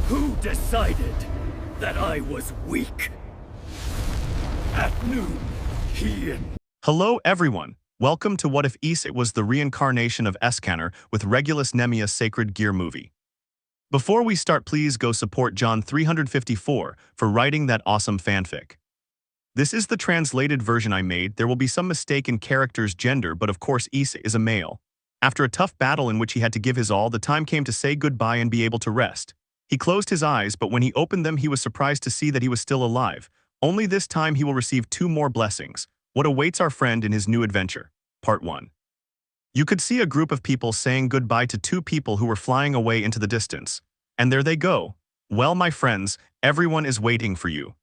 Who decided that I was weak? At noon, he and... Hello everyone, welcome to What If Issei was the Reincarnation of Escanor with Regulus Nemea Sacred Gear movie. Before we start, please go support John 354 for writing that awesome fanfic. This is the translated version I made. There will be some mistake in character's gender, but of course Issei is a male. After a tough battle in which he had to give his all, the time came to say goodbye and be able to rest. He closed his eyes, but when he opened them he was surprised to see that he was still alive. Only this time he will receive 2 more blessings. What awaits our friend in his new adventure? Part 1. You could see a group of people saying goodbye to 2 people who were flying away into the distance. And there they go. Well, my friends, everyone is waiting for you.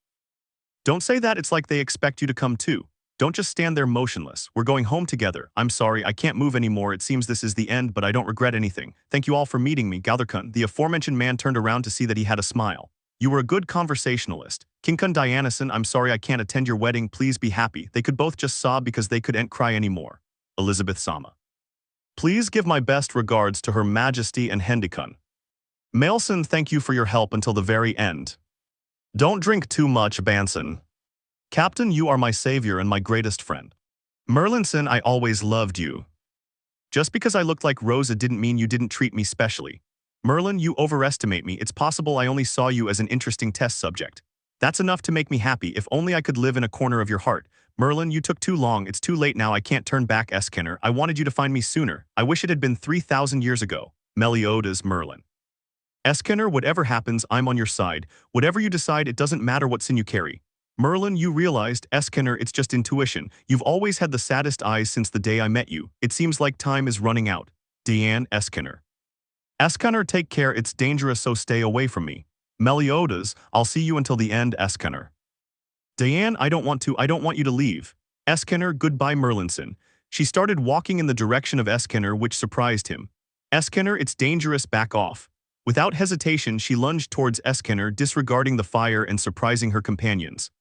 Don't say that, it's like they expect you to come too. Don't just stand there motionless. We're going home together. I'm sorry, I can't move anymore. It seems this is the end, but I don't regret anything. Thank you all for meeting me. Galderkun, the aforementioned man, turned around to see that he had a smile. You were a good conversationalist. Kinkun Dianason, I'm sorry I can't attend your wedding. Please be happy. They could both just sob because they couldn't cry anymore. Elizabeth Sama. Please give my best regards to Her Majesty and Hendikun. Mailson, thank you for your help until the very end. Don't drink too much, Banson. Captain, you are my savior and my greatest friend. Merlinson, I always loved you. Just because I looked like Rosa didn't mean you didn't treat me specially. Merlin, you overestimate me. It's possible I only saw you as an interesting test subject. That's enough to make me happy. If only I could live in a corner of your heart. Merlin, you took too long. It's too late now. I can't turn back, Escanor. I wanted you to find me sooner. I wish it had been 3,000 years ago. Meliodas, Merlin. Escanor, whatever happens, I'm on your side. Whatever you decide, it doesn't matter what sin you carry. Merlin, you realized, Escanor, it's just intuition. You've always had the saddest eyes since the day I met you. It seems like time is running out. Deanne, Escanor. Escanor, take care, it's dangerous, so stay away from me. Meliodas, I'll see you until the end, Escanor. Diane, I don't want you to leave. Escanor, goodbye, Merlinson. She started walking in the direction of Escanor, which surprised him. Escanor, it's dangerous, back off. Without hesitation, she lunged towards Escanor, disregarding the fire and surprising her companions.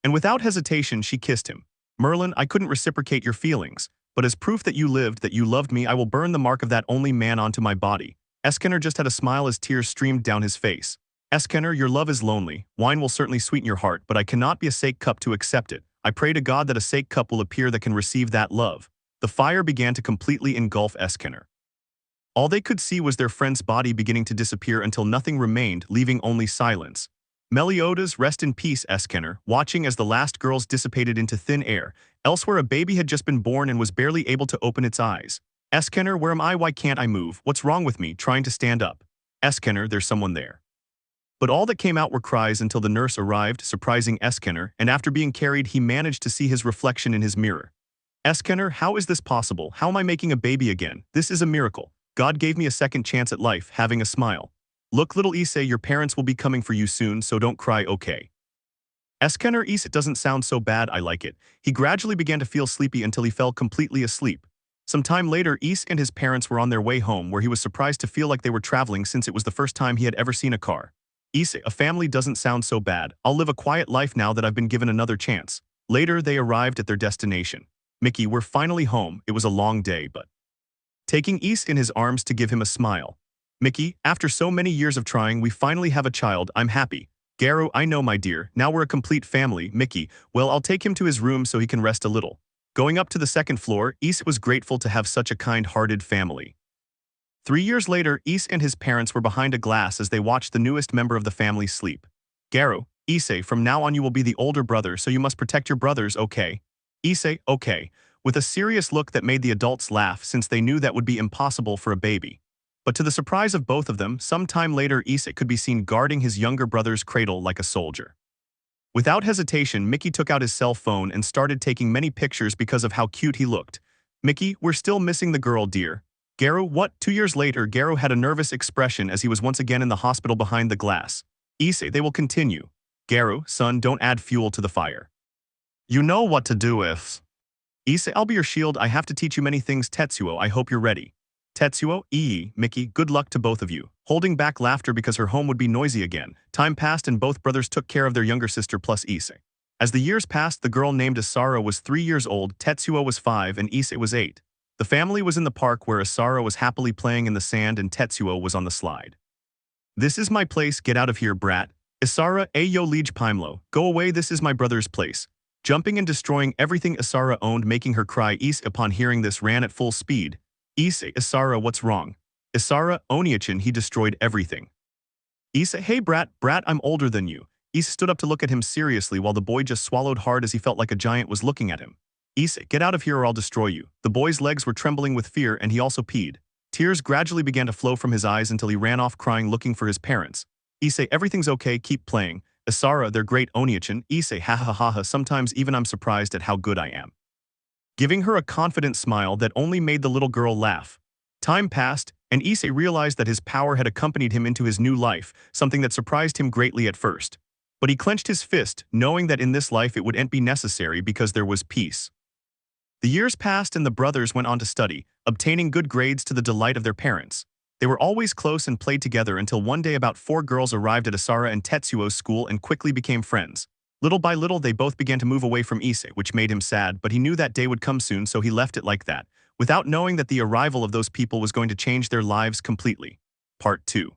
And without hesitation, she kissed him. Merlin, I couldn't reciprocate your feelings, but as proof that you lived, that you loved me, I will burn the mark of that only man onto my body. Escanor just had a smile as tears streamed down his face. Escanor, your love is lonely. Wine will certainly sweeten your heart, but I cannot be a sake cup to accept it. I pray to God that a sake cup will appear that can receive that love. The fire began to completely engulf Escanor. All they could see was their friend's body beginning to disappear until nothing remained, leaving only silence. Meliodas, rest in peace, Escanor, watching as the last girls dissipated into thin air. Elsewhere, a baby had just been born and was barely able to open its eyes. Escanor, where am I? Why can't I move? What's wrong with me? Trying to stand up. Escanor, there's someone there. But all that came out were cries until the nurse arrived, surprising Escanor, and after being carried, he managed to see his reflection in his mirror. Escanor, how is this possible? How am I making a baby again? This is a miracle. God gave me a second chance at life, having a smile. Look, little Issei, your parents will be coming for you soon, so don't cry, okay? Escanor, Issei doesn't sound so bad, I like it. He gradually began to feel sleepy until he fell completely asleep. Some time later, Issei and his parents were on their way home, where he was surprised to feel like they were traveling since it was the first time he had ever seen a car. Issei, a family doesn't sound so bad. I'll live a quiet life now that I've been given another chance. Later, they arrived at their destination. Mickey, we're finally home. It was a long day, but... Taking Issei in his arms to give him a smile. Mickey, after so many years of trying, we finally have a child. I'm happy. Garu, I know, my dear. Now we're a complete family. Mickey, well, I'll take him to his room so he can rest a little. Going up to the second floor, Issei was grateful to have such a kind-hearted family. 3 years later, Issei and his parents were behind a glass as they watched the newest member of the family sleep. Garu, Issei, from now on you will be the older brother, so you must protect your brothers, okay? Issei, okay, with a serious look that made the adults laugh since they knew that would be impossible for a baby. But to the surprise of both of them, some time later Issei could be seen guarding his younger brother's cradle like a soldier. Without hesitation, Mickey took out his cell phone and started taking many pictures because of how cute he looked. Mickey, we're still missing the girl, dear. Garu, what? 2 years later, Garu had a nervous expression as he was once again in the hospital behind the glass. Issei, they will continue. Garu, son, don't add fuel to the fire. You know what to do if... Issei, I'll be your shield. I have to teach you many things. Tetsuo, I hope you're ready. Tetsuo, Mickey, good luck to both of you. Holding back laughter because her home would be noisy again. Time passed and both brothers took care of their younger sister plus Issei. As the years passed, the girl named Asara was 3 years old, Tetsuo was 5, and Issei was 8. The family was in the park where Asara was happily playing in the sand and Tetsuo was on the slide. This is my place, get out of here, brat. Isara, ayo liege Pimlo, go away, this is my brother's place. Jumping and destroying everything Isara owned, making her cry. Issei upon hearing this ran at full speed. Issei, Isara, what's wrong? Isara, Oniachin, he destroyed everything. Issei, hey brat, I'm older than you. Issei stood up to look at him seriously while the boy just swallowed hard as he felt like a giant was looking at him. Issei, get out of here or I'll destroy you. The boy's legs were trembling with fear and he also peed. Tears gradually began to flow from his eyes until he ran off crying looking for his parents. Issei, everything's okay, keep playing. Isara, they're great Oniachin. Issei, ha ha ha ha, sometimes even I'm surprised at how good I am. Giving her a confident smile that only made the little girl laugh. Time passed, and Issei realized that his power had accompanied him into his new life, something that surprised him greatly at first. But he clenched his fist, knowing that in this life it wouldn't be necessary because there was peace. The years passed and the brothers went on to study, obtaining good grades to the delight of their parents. They were always close and played together until one day about 4 girls arrived at Isara and Tetsuo's school and quickly became friends. Little by little they both began to move away from Issei, which made him sad, but he knew that day would come soon, so he left it like that, without knowing that the arrival of those people was going to change their lives completely. Part 2.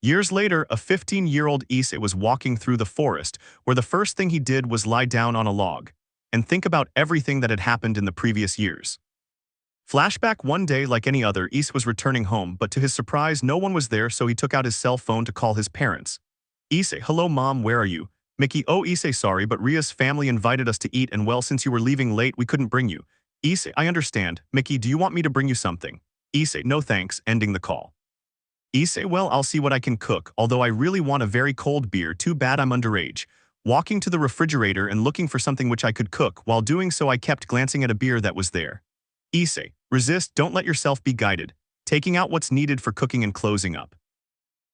Years later, a 15-year-old Issei was walking through the forest, where the first thing he did was lie down on a log and think about everything that had happened in the previous years. Flashback, one day like any other, Issei was returning home, but to his surprise no one was there, so he took out his cell phone to call his parents. Issei, hello mom, where are you? Mickey, oh Issei, sorry, but Rias' family invited us to eat and well, since you were leaving late we couldn't bring you. Issei, I understand. Mickey, do you want me to bring you something? Issei, no thanks, ending the call. Issei, well, I'll see what I can cook, although I really want a very cold beer, too bad I'm underage. Walking to the refrigerator and looking for something which I could cook, while doing so I kept glancing at a beer that was there. Issei, resist, don't let yourself be guided, taking out what's needed for cooking and closing up.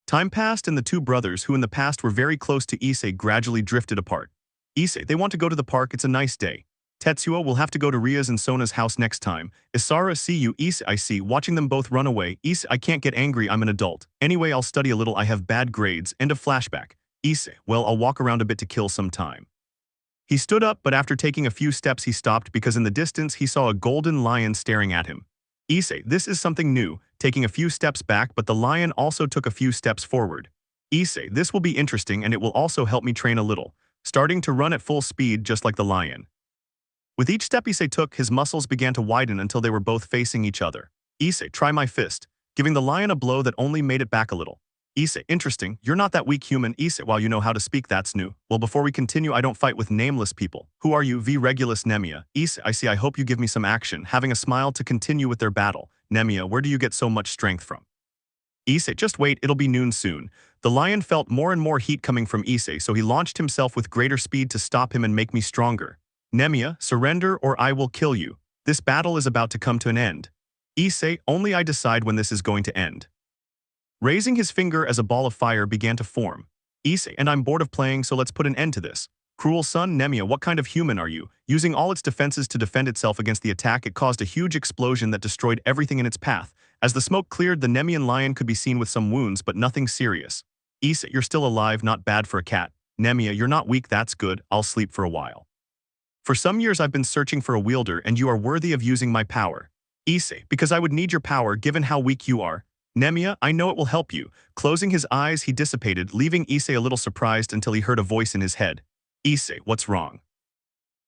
Time passed and the two brothers, who in the past were very close to Issei, gradually drifted apart. Issei, they want to go to the park, it's a nice day. Tetsuo will have to go to Rias and Sona's house next time. Isara, see you. Issei, I see, watching them both run away. Issei, I can't get angry, I'm an adult. Anyway, I'll study a little, I have bad grades. End of flashback. Issei, well, I'll walk around a bit to kill some time. He stood up, but after taking a few steps he stopped because in the distance he saw a golden lion staring at him. Issei, this is something new, taking a few steps back, but the lion also took a few steps forward. Issei, this will be interesting and it will also help me train a little, starting to run at full speed just like the lion. With each step Issei took, his muscles began to widen until they were both facing each other. Issei, try my fist, giving the lion a blow that only made it back a little. Issei, interesting, you're not that weak human. Issei, while you know how to speak, that's new. Well, before we continue, I don't fight with nameless people. Who are you? Regulus Nemea. Issei, I see, I hope you give me some action, having a smile to continue with their battle. Nemea, where do you get so much strength from? Issei, just wait, it'll be noon soon. The lion felt more and more heat coming from Issei, so he launched himself with greater speed to stop him and make me stronger. Nemea, surrender or I will kill you. This battle is about to come to an end. Issei, only I decide when this is going to end. Raising his finger as a ball of fire began to form. Issei, and I'm bored of playing, so let's put an end to this. Cruel son, Nemea, what kind of human are you? Using all its defenses to defend itself against the attack, it caused a huge explosion that destroyed everything in its path. As the smoke cleared, the Nemean lion could be seen with some wounds, but nothing serious. Issei, you're still alive, not bad for a cat. Nemea, you're not weak, that's good, I'll sleep for a while. For some years I've been searching for a wielder and you are worthy of using my power. Issei, because I would need your power given how weak you are. Nemea, I know it will help you. Closing his eyes, he dissipated, leaving Issei a little surprised until he heard a voice in his head. Issei, what's wrong?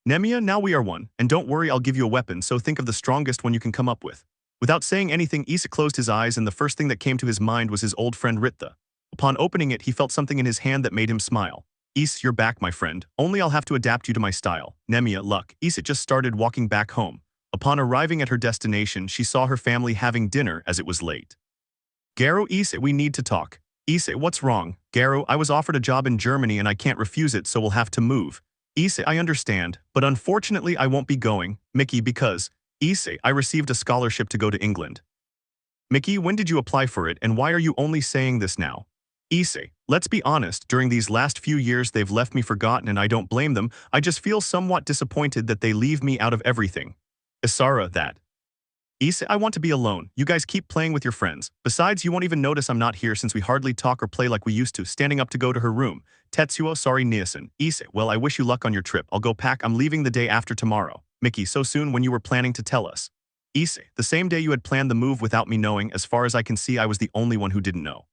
Nemea, now we are one, and don't worry, I'll give you a weapon, so think of the strongest one you can come up with. Without saying anything, Issei closed his eyes and the first thing that came to his mind was his old friend Ritha. Upon opening it, he felt something in his hand that made him smile. Issei, you're back, my friend. Only I'll have to adapt you to my style. Nemea, luck. Issei just started walking back home. Upon arriving at her destination, she saw her family having dinner as it was late. Garo, Issei, we need to talk. Issei, what's wrong? Garo, I was offered a job in Germany and I can't refuse it, so we'll have to move. Issei, I understand, but unfortunately I won't be going. Mickey, because... Issei, I received a scholarship to go to England. Mickey, when did you apply for it and why are you only saying this now? Issei, let's be honest, during these last few years they've left me forgotten and I don't blame them, I just feel somewhat disappointed that they leave me out of everything. Isara, that. Issei, I want to be alone. You guys keep playing with your friends. Besides, you won't even notice I'm not here since we hardly talk or play like we used to, standing up to go to her room. Tetsuo, sorry Niasen. Issei, well I wish you luck on your trip. I'll go pack, I'm leaving the day after tomorrow. Mickey, so soon when you were planning to tell us. Issei, the same day you had planned the move without me knowing, as far as I can see I was the only one who didn't know.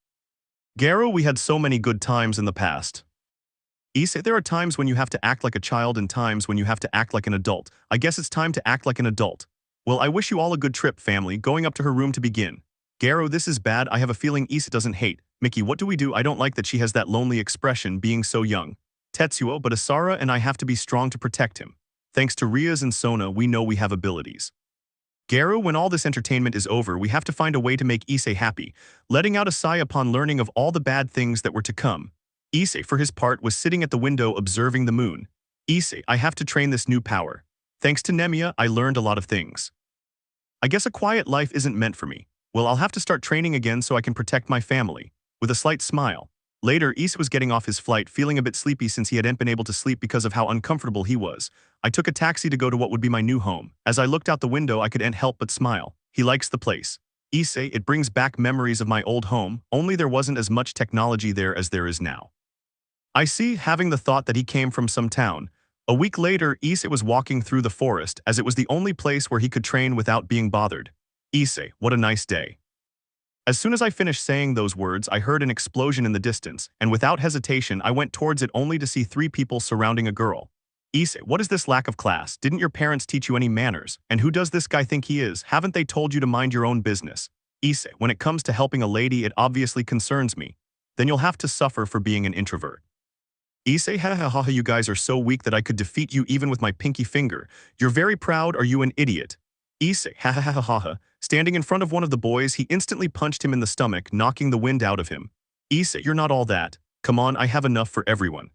Garo, we had so many good times in the past. Issei, there are times when you have to act like a child and times when you have to act like an adult. I guess it's time to act like an adult. Well, I wish you all a good trip, family, going up to her room to begin. Garo, this is bad. I have a feeling Issei doesn't hate. Mickey, what do we do? I don't like that she has that lonely expression being so young. Tetsuo, but Asara and I have to be strong to protect him. Thanks to Rias and Sona, we know we have abilities. Garo, when all this entertainment is over, we have to find a way to make Issei happy, letting out a sigh upon learning of all the bad things that were to come. Issei, for his part, was sitting at the window observing the moon. Issei, I have to train this new power. Thanks to Nemea, I learned a lot of things. I guess a quiet life isn't meant for me. Well, I'll have to start training again so I can protect my family. With a slight smile. Later, Issei was getting off his flight, feeling a bit sleepy since he hadn't been able to sleep because of how uncomfortable he was. I took a taxi to go to what would be my new home. As I looked out the window, I couldn't help but smile. He likes the place. Issei, it brings back memories of my old home, only there wasn't as much technology there as there is now. I see, having the thought that he came from some town. A week later, Issei was walking through the forest as it was the only place where he could train without being bothered. Issei, what a nice day. As soon as I finished saying those words, I heard an explosion in the distance, and without hesitation, I went towards it only to see 3 people surrounding a girl. Issei, what is this lack of class? Didn't your parents teach you any manners? And who does this guy think he is? Haven't they told you to mind your own business? Issei, when it comes to helping a lady, it obviously concerns me. Then you'll have to suffer for being an introvert. Issei, ha, you guys are so weak that I could defeat you even with my pinky finger. You're very proud, are you an idiot? Issei, ha. Standing in front of one of the boys, he instantly punched him in the stomach, knocking the wind out of him. Issei, you're not all that. Come on, I have enough for everyone.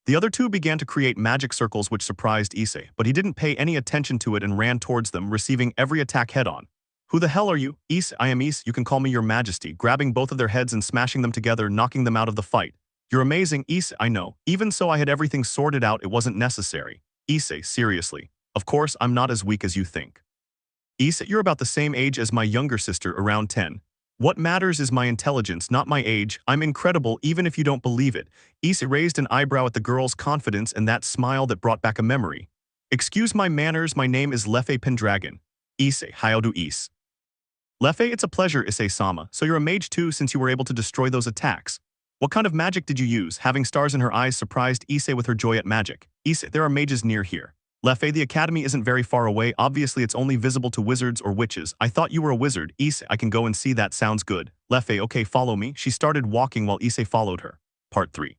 The other 2 began to create magic circles which surprised Issei, but he didn't pay any attention to it and ran towards them, receiving every attack head-on. Who the hell are you? Issei, I am Issei, you can call me your majesty, grabbing both of their heads and smashing them together, knocking them out of the fight. You're amazing, Issei, I know. Even so, I had everything sorted out, it wasn't necessary. Issei, seriously. Of course, I'm not as weak as you think. Issei, you're about the same age as my younger sister, around 10. What matters is my intelligence, not my age. I'm incredible even if you don't believe it. Issei raised an eyebrow at the girl's confidence and that smile that brought back a memory. Excuse my manners, my name is Lefei Pendragon. Issei, how do Issei? Lefei, it's a pleasure, Issei-sama, so you're a mage too since you were able to destroy those attacks. What kind of magic did you use? Having stars in her eyes surprised Issei with her joy at magic. Issei, there are mages near here. Lefei, the academy isn't very far away, obviously it's only visible to wizards or witches. I thought you were a wizard. Issei, I can go and see, that sounds good. Lefei, okay, follow me. She started walking while Issei followed her. Part 3.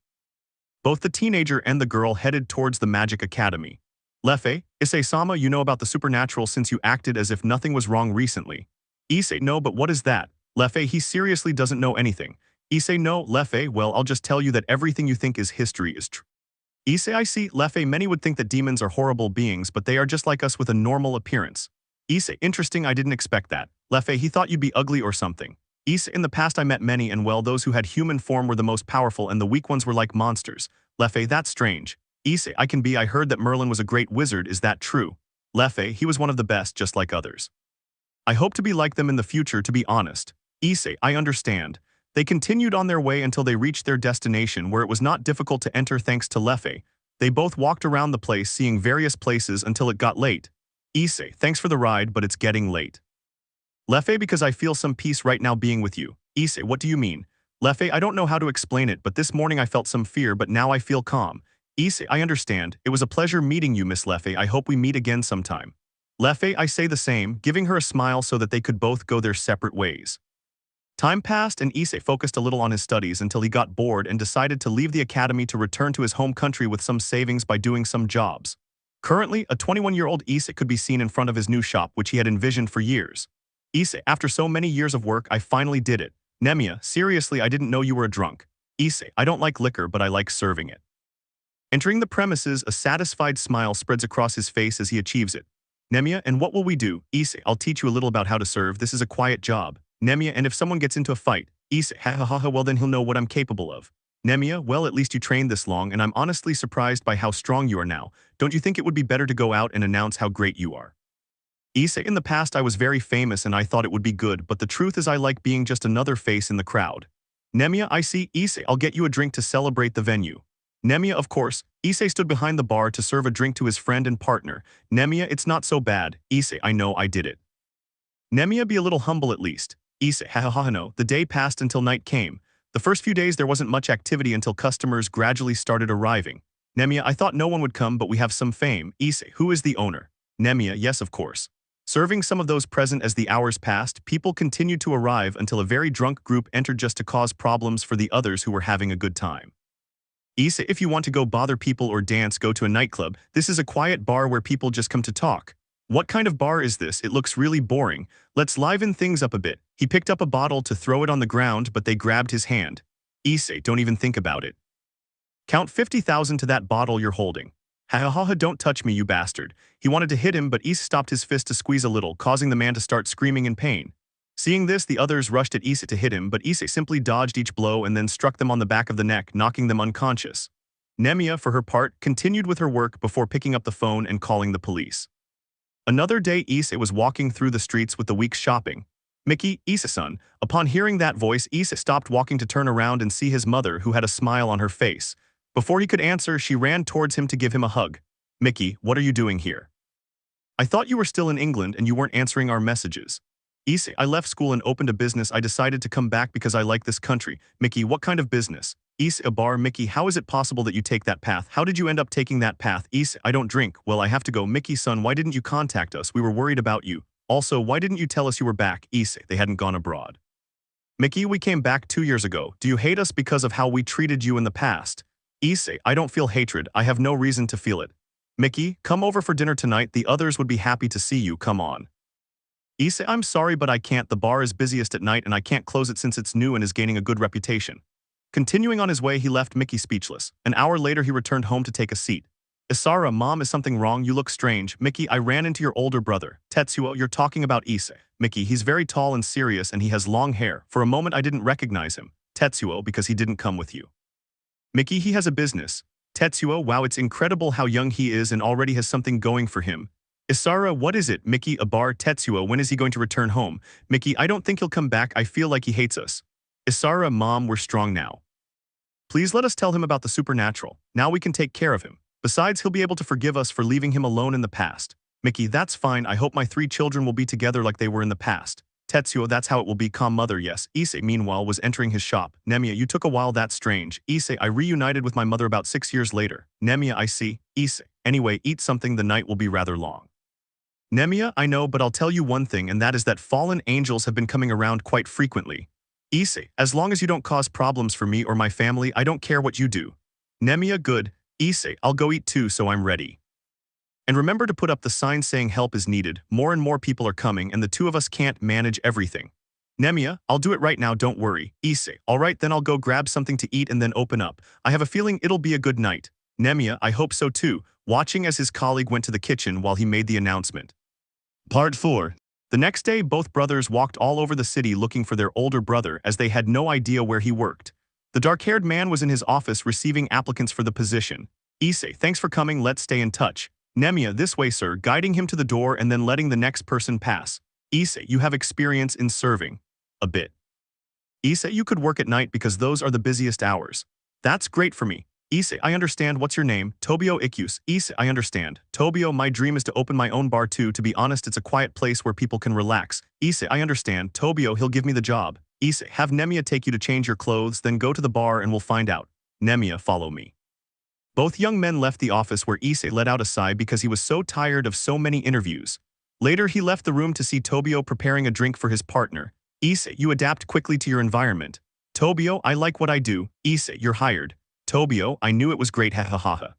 Both the teenager and the girl headed towards the magic academy. Lefei, Issei-sama, you know about the supernatural since you acted as if nothing was wrong recently. Issei, no, but what is that? Lefei, he seriously doesn't know anything. Issei, no, Lefei, well, I'll just tell you that everything you think is history is true. Issei, I see, Lefei, many would think that demons are horrible beings, but they are just like us with a normal appearance. Issei, interesting, I didn't expect that. Lefei, he thought you'd be ugly or something. Issei, in the past I met many and well, those who had human form were the most powerful and the weak ones were like monsters. Lefei, that's strange. Issei, I heard that Merlin was a great wizard, is that true? Lefei, he was one of the best, just like others. I hope to be like them in the future, to be honest. Issei, I understand. They continued on their way until they reached their destination where it was not difficult to enter thanks to Lefei. They both walked around the place seeing various places until it got late. Issei, thanks for the ride, but it's getting late. Lefei, because I feel some peace right now being with you. Issei, what do you mean? Lefei, I don't know how to explain it, but this morning I felt some fear, but now I feel calm. Issei, I understand. It was a pleasure meeting you, Miss Lefei. I hope we meet again sometime. Lefei, I say the same, giving her a smile so that they could both go their separate ways. Time passed and Issei focused a little on his studies until he got bored and decided to leave the academy to return to his home country with some savings by doing some jobs. Currently, a 21-year-old Issei could be seen in front of his new shop which he had envisioned for years. Issei, after so many years of work, I finally did it. Nemea, seriously, I didn't know you were a drunk. Issei, I don't like liquor, but I like serving it. Entering the premises, a satisfied smile spreads across his face as he achieves it. Nemea, and what will we do? Issei, I'll teach you a little about how to serve. This is a quiet job. Nemea, and if someone gets into a fight, Issei, well then he'll know what I'm capable of. Nemea, well at least you trained this long and I'm honestly surprised by how strong you are now. Don't you think it would be better to go out and announce how great you are? Issei, in the past I was very famous and I thought it would be good, but the truth is I like being just another face in the crowd. Nemea, I see. Issei, I'll get you a drink to celebrate the venue. Nemea, of course. Issei stood behind the bar to serve a drink to his friend and partner. Nemea, it's not so bad. Issei, I know I did it. Nemea, be a little humble at least. Issei, no. The day passed until night came. The first few days there wasn't much activity until customers gradually started arriving. Nemea, I thought no one would come, but we have some fame. Issei, who is the owner? Nemea, yes, of course. Serving some of those present as the hours passed, people continued to arrive until a very drunk group entered just to cause problems for the others who were having a good time. Issei, if you want to go bother people or dance, go to a nightclub. This is a quiet bar where people just come to talk. What kind of bar is this? It looks really boring. Let's liven things up a bit. He picked up a bottle to throw it on the ground, but they grabbed his hand. Issei, don't even think about it. Count 50,000 to that bottle you're holding. Ha, don't touch me, you bastard. He wanted to hit him, but Issei stopped his fist to squeeze a little, causing the man to start screaming in pain. Seeing this, the others rushed at Issei to hit him, but Issei simply dodged each blow and then struck them on the back of the neck, knocking them unconscious. Nemea, for her part, continued with her work before picking up the phone and calling the police. Another day, Issei was walking through the streets with the week's shopping. Mickey, Issei-san. Upon hearing that voice, Issei stopped walking to turn around and see his mother, who had a smile on her face. Before he could answer, she ran towards him to give him a hug. Mickey, what are you doing here? I thought you were still in England and you weren't answering our messages. Issei, I left school and opened a business. I decided to come back because I like this country. Mickey, what kind of business? Issei, a bar. Mickey, how is it possible that you take that path? How did you end up taking that path? Issei, I don't drink. Well, I have to go. Mickey-san, why didn't you contact us? We were worried about you. Also, why didn't you tell us you were back? Issei, they hadn't gone abroad. Mickey, we came back 2 years ago. Do you hate us because of how we treated you in the past? Issei, I don't feel hatred. I have no reason to feel it. Mickey, come over for dinner tonight. The others would be happy to see you. Come on. Issei, I'm sorry, but I can't. The bar is busiest at night and I can't close it since it's new and is gaining a good reputation. Continuing on his way, he left Mickey speechless. An hour later, he returned home to take a seat. Isara, Mom, is something wrong? You look strange. Mickey, I ran into your older brother. Tetsuo, you're talking about Issei. Mickey, he's very tall and serious and he has long hair. For a moment, I didn't recognize him. Tetsuo, because he didn't come with you. Mickey, he has a business. Tetsuo, wow, it's incredible how young he is and already has something going for him. Isara, what is it? Mickey, a bar. Tetsuo, when is he going to return home? Mickey, I don't think he'll come back. I feel like he hates us. Isara, Mom, we're strong now. Please let us tell him about the supernatural. Now we can take care of him. Besides, he'll be able to forgive us for leaving him alone in the past. Mickey, that's fine. I hope my 3 children will be together like they were in the past. Tetsuo, that's how it will be. Calm, mother, yes. Issei, meanwhile, was entering his shop. Nemea, you took a while. That's strange. Issei, I reunited with my mother about 6 years later. Nemea, I see. Issei, anyway, eat something. The night will be rather long. Nemea, I know, but I'll tell you one thing, and that is that fallen angels have been coming around quite frequently. Issei, as long as you don't cause problems for me or my family, I don't care what you do. Nemea, good. Issei, I'll go eat too, so I'm ready. And remember to put up the sign saying help is needed. More and more people are coming and the 2 of us can't manage everything. Nemea, I'll do it right now, don't worry. Issei, alright, then I'll go grab something to eat and then open up. I have a feeling it'll be a good night. Nemea, I hope so too, watching as his colleague went to the kitchen while he made the announcement. Part 4. The next day, both brothers walked all over the city looking for their older brother as they had no idea where he worked. The dark-haired man was in his office receiving applicants for the position. Issei, thanks for coming, let's stay in touch. Nemea, this way, sir, guiding him to the door and then letting the next person pass. Issei, you have experience in serving. A bit. Issei, you could work at night because those are the busiest hours. That's great for me. Issei, I understand. What's your name? Tobio Ikyus. Issei, I understand. Tobio, my dream is to open my own bar too. To be honest, it's a quiet place where people can relax. Issei, I understand. Tobio, he'll give me the job. Issei, have Nemea take you to change your clothes, then go to the bar and we'll find out. Nemea, follow me. Both young men left the office where Issei let out a sigh because he was so tired of so many interviews. Later, he left the room to see Tobio preparing a drink for his partner. Issei, you adapt quickly to your environment. Tobio, I like what I do. Issei, you're hired. Tobio, I knew it was great, ha ha ha ha.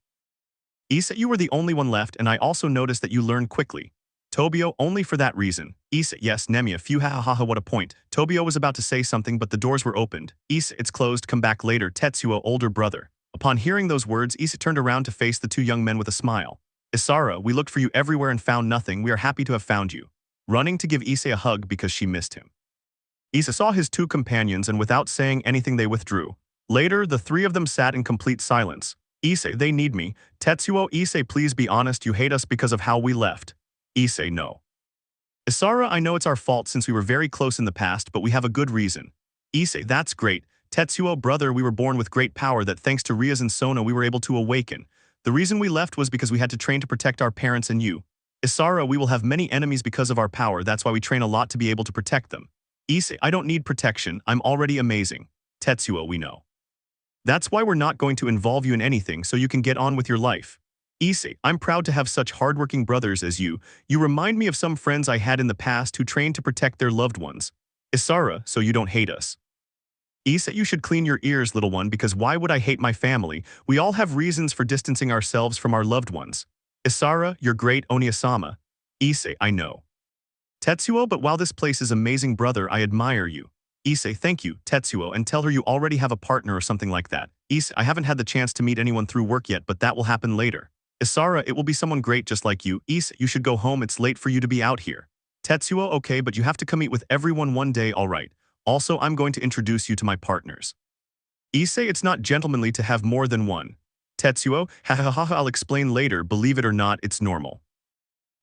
Issei, you were the only one left and I also noticed that you learn quickly. Tobio, only for that reason. Issei, yes, Nemea, phew, ha ha ha ha, what a point. Tobio was about to say something but the doors were opened. Issei, it's closed, come back later. Tetsuo, older brother. Upon hearing those words, Issei turned around to face the 2 young men with a smile. Isara, we looked for you everywhere and found nothing. We are happy to have found you. Running to give Issei a hug because she missed him. Issei saw his 2 companions and without saying anything they withdrew. Later, the 3 of them sat in complete silence. Issei, they need me. Tetsuo, Issei, please be honest, you hate us because of how we left. Issei, no. Isara, I know it's our fault since we were very close in the past, but we have a good reason. Issei, that's great. Tetsuo, brother, we were born with great power that thanks to Rias and Sona we were able to awaken. The reason we left was because we had to train to protect our parents and you. Isara, we will have many enemies because of our power, that's why we train a lot to be able to protect them. Issei, I don't need protection, I'm already amazing. Tetsuo, we know. That's why we're not going to involve you in anything so you can get on with your life. Issei, I'm proud to have such hardworking brothers as you. You remind me of some friends I had in the past who trained to protect their loved ones. Isara, so you don't hate us. Issei, you should clean your ears, little one, because why would I hate my family? We all have reasons for distancing ourselves from our loved ones. Isara, you're great, Oniasama. Issei, I know. Tetsuo, but while this place is amazing, brother, I admire you. Issei, thank you, Tetsuo, and tell her you already have a partner or something like that. Issei, I haven't had the chance to meet anyone through work yet, but that will happen later. Isara, it will be someone great just like you. Issei, you should go home, it's late for you to be out here. Tetsuo, okay, but you have to come meet with everyone one day, alright. Also, I'm going to introduce you to my partners. Issei, it's not gentlemanly to have more than one. Tetsuo, hahaha, I'll explain later, believe it or not, it's normal.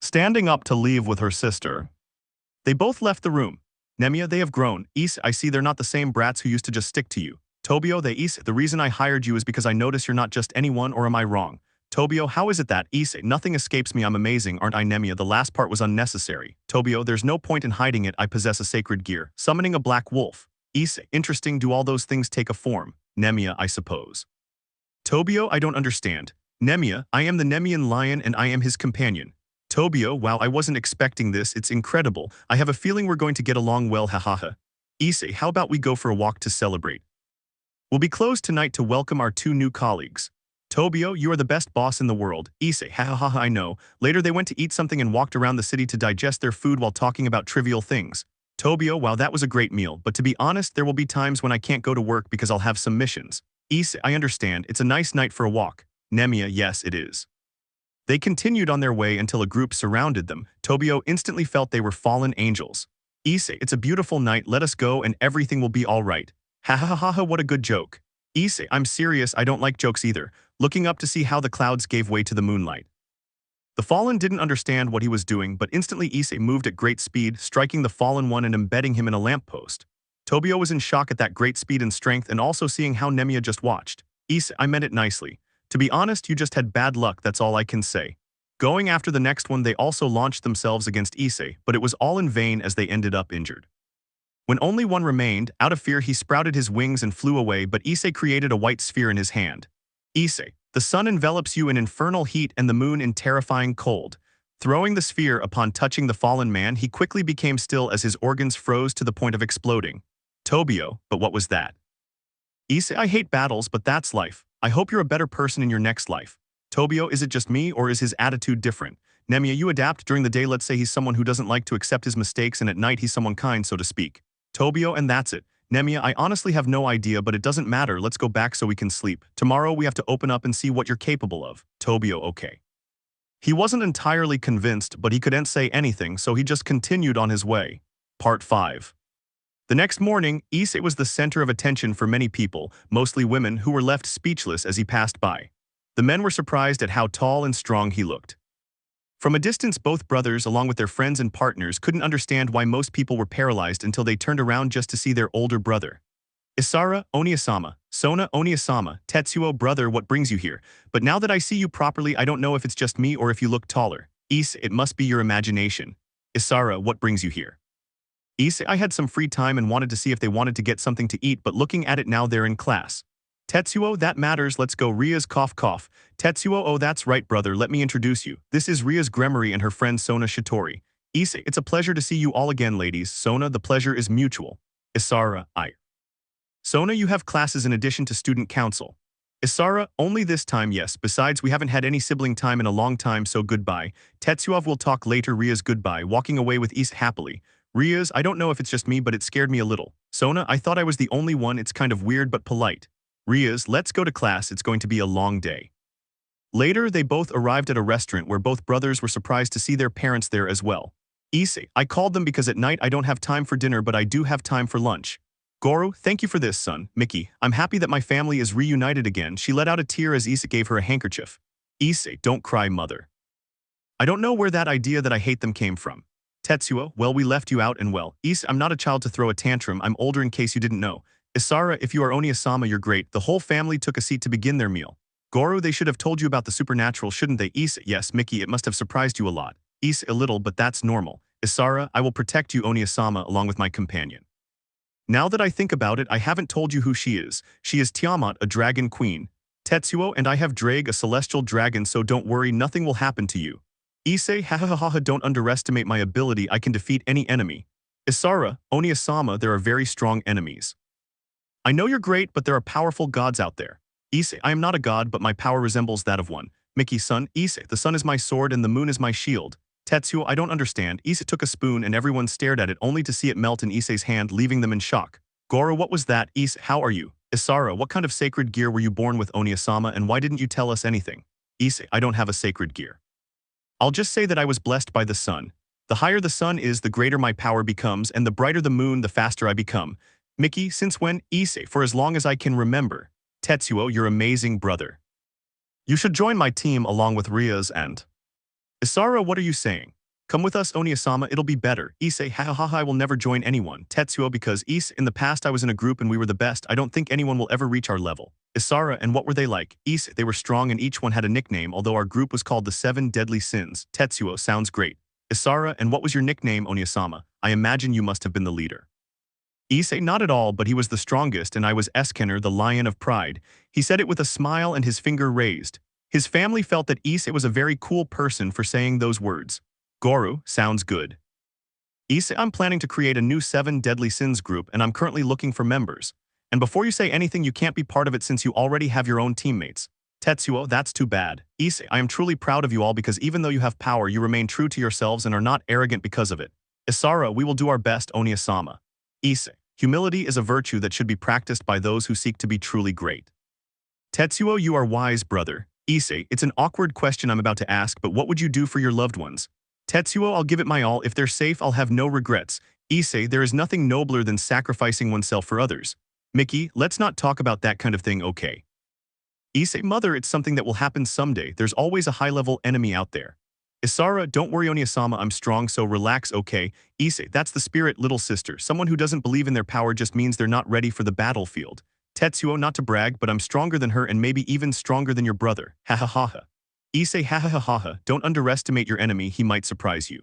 Standing up to leave with her sister. They both left the room. Nemea, they have grown. Issei, I see they're not the same brats who used to just stick to you. Tobio, they Issei, the reason I hired you is because I notice you're not just anyone, or am I wrong? Tobio, how is it that? Issei, nothing escapes me, I'm amazing, aren't I? Nemea, the last part was unnecessary. Tobio, there's no point in hiding it, I possess a sacred gear. Summoning a black wolf. Issei, interesting, do all those things take a form? Nemea, I suppose. Tobio, I don't understand. Nemea, I am the Nemean lion and I am his companion. Tobio, wow, I wasn't expecting this, it's incredible. I have a feeling we're going to get along well, hahaha. Issei, how about we go for a walk to celebrate? We'll be closed tonight to welcome our 2 new colleagues. Tobio, you are the best boss in the world. Issei, hahaha, I know. Later they went to eat something and walked around the city to digest their food while talking about trivial things. Tobio, wow, that was a great meal, but to be honest, there will be times when I can't go to work because I'll have some missions. Issei, I understand, it's a nice night for a walk. Nemea, yes, it is. They continued on their way until a group surrounded them. Tobio instantly felt they were fallen angels. Issei, it's a beautiful night, let us go and everything will be alright. Ha, what a good joke. Issei, I'm serious, I don't like jokes either. Looking up to see how the clouds gave way to the moonlight. The fallen didn't understand what he was doing, but instantly Issei moved at great speed, striking the fallen one and embedding him in a lamppost. Tobio was in shock at that great speed and strength and also seeing how Nemea just watched. Issei, I meant it nicely. To be honest, you just had bad luck, that's all I can say. Going after the next one, they also launched themselves against Issei, but it was all in vain as they ended up injured. When only one remained, out of fear he sprouted his wings and flew away, but Issei created a white sphere in his hand. Issei, the sun envelops you in infernal heat and the moon in terrifying cold. Throwing the sphere upon touching the fallen man, he quickly became still as his organs froze to the point of exploding. Tobio, but what was that? Issei, I hate battles, but that's life. I hope you're a better person in your next life. Tobio, is it just me or is his attitude different? Nemea, you adapt during the day, let's say he's someone who doesn't like to accept his mistakes and at night he's someone kind, so to speak. Tobio, and that's it. Nemea, I honestly have no idea, but it doesn't matter, let's go back so we can sleep. Tomorrow we have to open up and see what you're capable of. Tobio, okay. He wasn't entirely convinced, but he couldn't say anything, so he just continued on his way. Part 5. The next morning, Issei was the center of attention for many people, mostly women, who were left speechless as he passed by. The men were surprised at how tall and strong he looked. From a distance, both brothers, along with their friends and partners, couldn't understand why most people were paralyzed until they turned around just to see their older brother. Isara, Oniasama, Sona, Oniasama, Tetsuo, brother, what brings you here? But now that I see you properly, I don't know if it's just me or if you look taller. Issei, it must be your imagination. Isara, what brings you here? Issei, I had some free time and wanted to see if they wanted to get something to eat, but looking at it now they're in class. Tetsuo, that matters, let's go. Rias, cough cough. Tetsuo, oh that's right brother, let me introduce you. This is Rias Gremory and her friend Sona Shitori. Issei, it's a pleasure to see you all again ladies. Sona, the pleasure is mutual. Isara, I. Sona, you have classes in addition to student council. Isara, only this time yes, besides we haven't had any sibling time in a long time, so goodbye. Tetsuo, we'll talk later. Rias, goodbye, walking away with Issei happily. Rias, I don't know if it's just me but it scared me a little. Sona, I thought I was the only one, it's kind of weird but polite. Rias, let's go to class, it's going to be a long day. Later, they both arrived at a restaurant where both brothers were surprised to see their parents there as well. Issei, I called them because at night I don't have time for dinner but I do have time for lunch. Goro, thank you for this, son. Mickey, I'm happy that my family is reunited again. She let out a tear as Issei gave her a handkerchief. Issei, don't cry, mother. I don't know where that idea that I hate them came from. Tetsuo, well, we left you out and well. Issei, I'm not a child to throw a tantrum, I'm older in case you didn't know. Isara, if you are Oniasama, you're great. The whole family took a seat to begin their meal. Goro, they should have told you about the supernatural, shouldn't they? Issei, yes, Mickey, it must have surprised you a lot. Issei, a little, but that's normal. Isara, I will protect you, Oniasama, along with my companion. Now that I think about it, I haven't told you who she is. She is Tiamat, a dragon queen. Tetsuo and I have Drake, a celestial dragon, so don't worry, nothing will happen to you. Issei, hahaha, don't underestimate my ability, I can defeat any enemy. Isara, Oniasama, there are very strong enemies. I know you're great, but there are powerful gods out there. Issei, I am not a god, but my power resembles that of one. Miki-san, Issei, the sun is my sword and the moon is my shield. Tetsuo, I don't understand. Issei took a spoon and everyone stared at it only to see it melt in Issei's hand, leaving them in shock. Goro, what was that? Issei, how are you? Isara, what kind of sacred gear were you born with, Oniasama, and why didn't you tell us anything? Issei, I don't have a sacred gear. I'll just say that I was blessed by the sun. The higher the sun is, the greater my power becomes, and the brighter the moon, the faster I become. Miki, since when? Issei, for as long as I can remember. Tetsuo, your amazing brother. You should join my team along with Rias and... Isara, what are you saying? Come with us, Oniasama, it'll be better. Issei, hahaha, I will never join anyone. Tetsuo, because Issei, in the past I was in a group and we were the best. I don't think anyone will ever reach our level. Isara, and what were they like? Issei, they were strong and each one had a nickname, although our group was called the 7 Deadly Sins. Tetsuo, sounds great. Isara, and what was your nickname, Oniasama? I imagine you must have been the leader. Issei, not at all, but he was the strongest and I was Escanor, the Lion of Pride. He said it with a smile and his finger raised. His family felt that Issei was a very cool person for saying those words. Goro, sounds good. Issei, I'm planning to create a new 7 Deadly Sins group and I'm currently looking for members. And before you say anything, you can't be part of it since you already have your own teammates. Tetsuo, that's too bad. Issei, I am truly proud of you all because even though you have power, you remain true to yourselves and are not arrogant because of it. Isara, we will do our best, Oniasama. Issei, humility is a virtue that should be practiced by those who seek to be truly great. Tetsuo, you are wise, brother. Issei, it's an awkward question I'm about to ask, but what would you do for your loved ones? Tetsuo, I'll give it my all. If they're safe, I'll have no regrets. Issei, there is nothing nobler than sacrificing oneself for others. Miki, let's not talk about that kind of thing, okay? Issei, mother, it's something that will happen someday. There's always a high-level enemy out there. Isara, don't worry, Oniasama, I'm strong, so relax, okay? Issei, that's the spirit, little sister. Someone who doesn't believe in their power just means they're not ready for the battlefield. Tetsuo, not to brag, but I'm stronger than her and maybe even stronger than your brother. Hahaha. Issei, hahaha, don't underestimate your enemy, he might surprise you.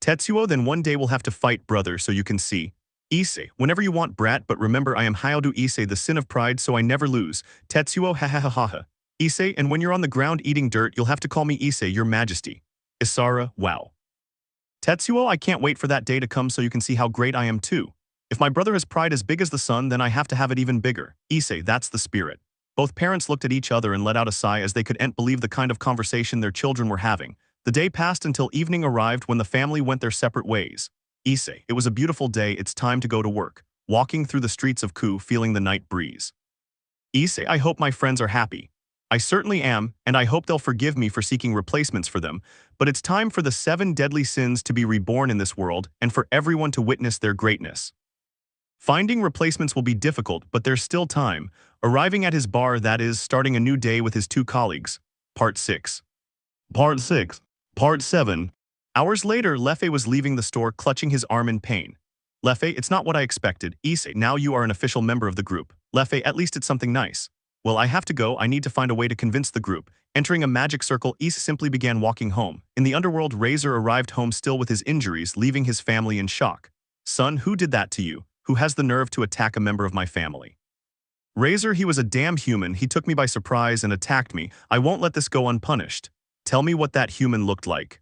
Tetsuo, then one day we'll have to fight, brother, so you can see. Issei, whenever you want, brat, but remember I am Hyodu Issei, the sin of pride, so I never lose. Tetsuo, hahaha. Issei, and when you're on the ground eating dirt, you'll have to call me Issei, your majesty. Isara, wow. Tetsuo, I can't wait for that day to come so you can see how great I am too. If my brother has pride as big as the sun, then I have to have it even bigger. Issei, that's the spirit. Both parents looked at each other and let out a sigh as they couldn't believe the kind of conversation their children were having. The day passed until evening arrived when the family went their separate ways. Issei, it was a beautiful day, it's time to go to work. Walking through the streets of Ku, feeling the night breeze. Issei, I hope my friends are happy. I certainly am, and I hope they'll forgive me for seeking replacements for them, but it's time for the 7 deadly sins to be reborn in this world and for everyone to witness their greatness. Finding replacements will be difficult, but there's still time. Arriving at his bar, that is, starting a new day with his 2 colleagues. Part 6. Part 6. Part 7. Hours later, Lefei was leaving the store clutching his arm in pain. Lefei, it's not what I expected. Issei, now you are an official member of the group. Lefei, at least it's something nice. Well, I have to go, I need to find a way to convince the group. Entering a magic circle, Issei simply began walking home. In the underworld, Razor arrived home still with his injuries, leaving his family in shock. Son, who did that to you? Who has the nerve to attack a member of my family? Razor, he was a damn human, he took me by surprise and attacked me. I won't let this go unpunished. Tell me what that human looked like.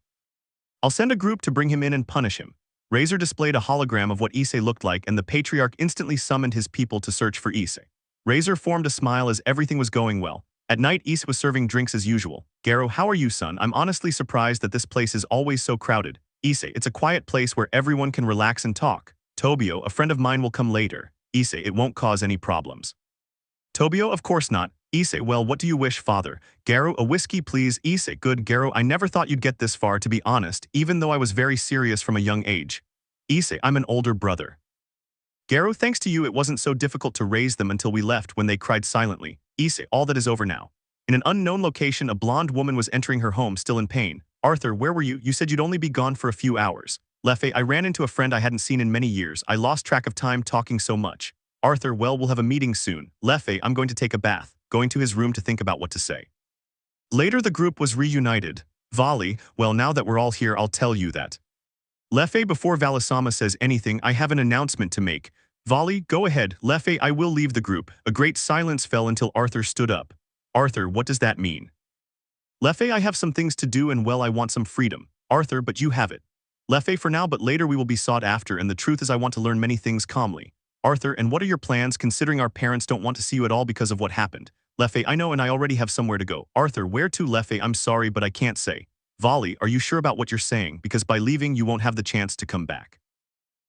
I'll send a group to bring him in and punish him. Razor displayed a hologram of what Issei looked like and the patriarch instantly summoned his people to search for Issei. Razor formed a smile as everything was going well. At night, Issei was serving drinks as usual. Garo, how are you, son? I'm honestly surprised that this place is always so crowded. Issei, it's a quiet place where everyone can relax and talk. Tobio, a friend of mine will come later. Issei, it won't cause any problems. Tobio, of course not. Issei, well, what do you wish, father? Garo, a whiskey, please. Issei, good. Garo, I never thought you'd get this far, to be honest, even though I was very serious from a young age. Issei, I'm an older brother. Garo, thanks to you, it wasn't so difficult to raise them until we left when they cried silently. Issei, all that is over now. In an unknown location, a blonde woman was entering her home, still in pain. Arthur, where were you? You said you'd only be gone for a few hours. Lefei, I ran into a friend I hadn't seen in many years. I lost track of time talking so much. Arthur, well, we'll have a meeting soon. Lefei, I'm going to take a bath. Going to his room to think about what to say. Later, the group was reunited. Vali, well, now that we're all here, I'll tell you that. Lefei, before Valisama says anything, I have an announcement to make. Volley, go ahead, Leffe, I will leave the group. A great silence fell until Arthur stood up. Arthur, what does that mean? Leffe, I have some things to do and well I want some freedom. Arthur, but you have it. Leffe, for now, but later we will be sought after, and the truth is I want to learn many things calmly. Arthur, and what are your plans considering our parents don't want to see you at all because of what happened? Leffe, I know and I already have somewhere to go. Arthur, where to? Leffe, I'm sorry but I can't say. Volley, are you sure about what you're saying? Because by leaving you won't have the chance to come back.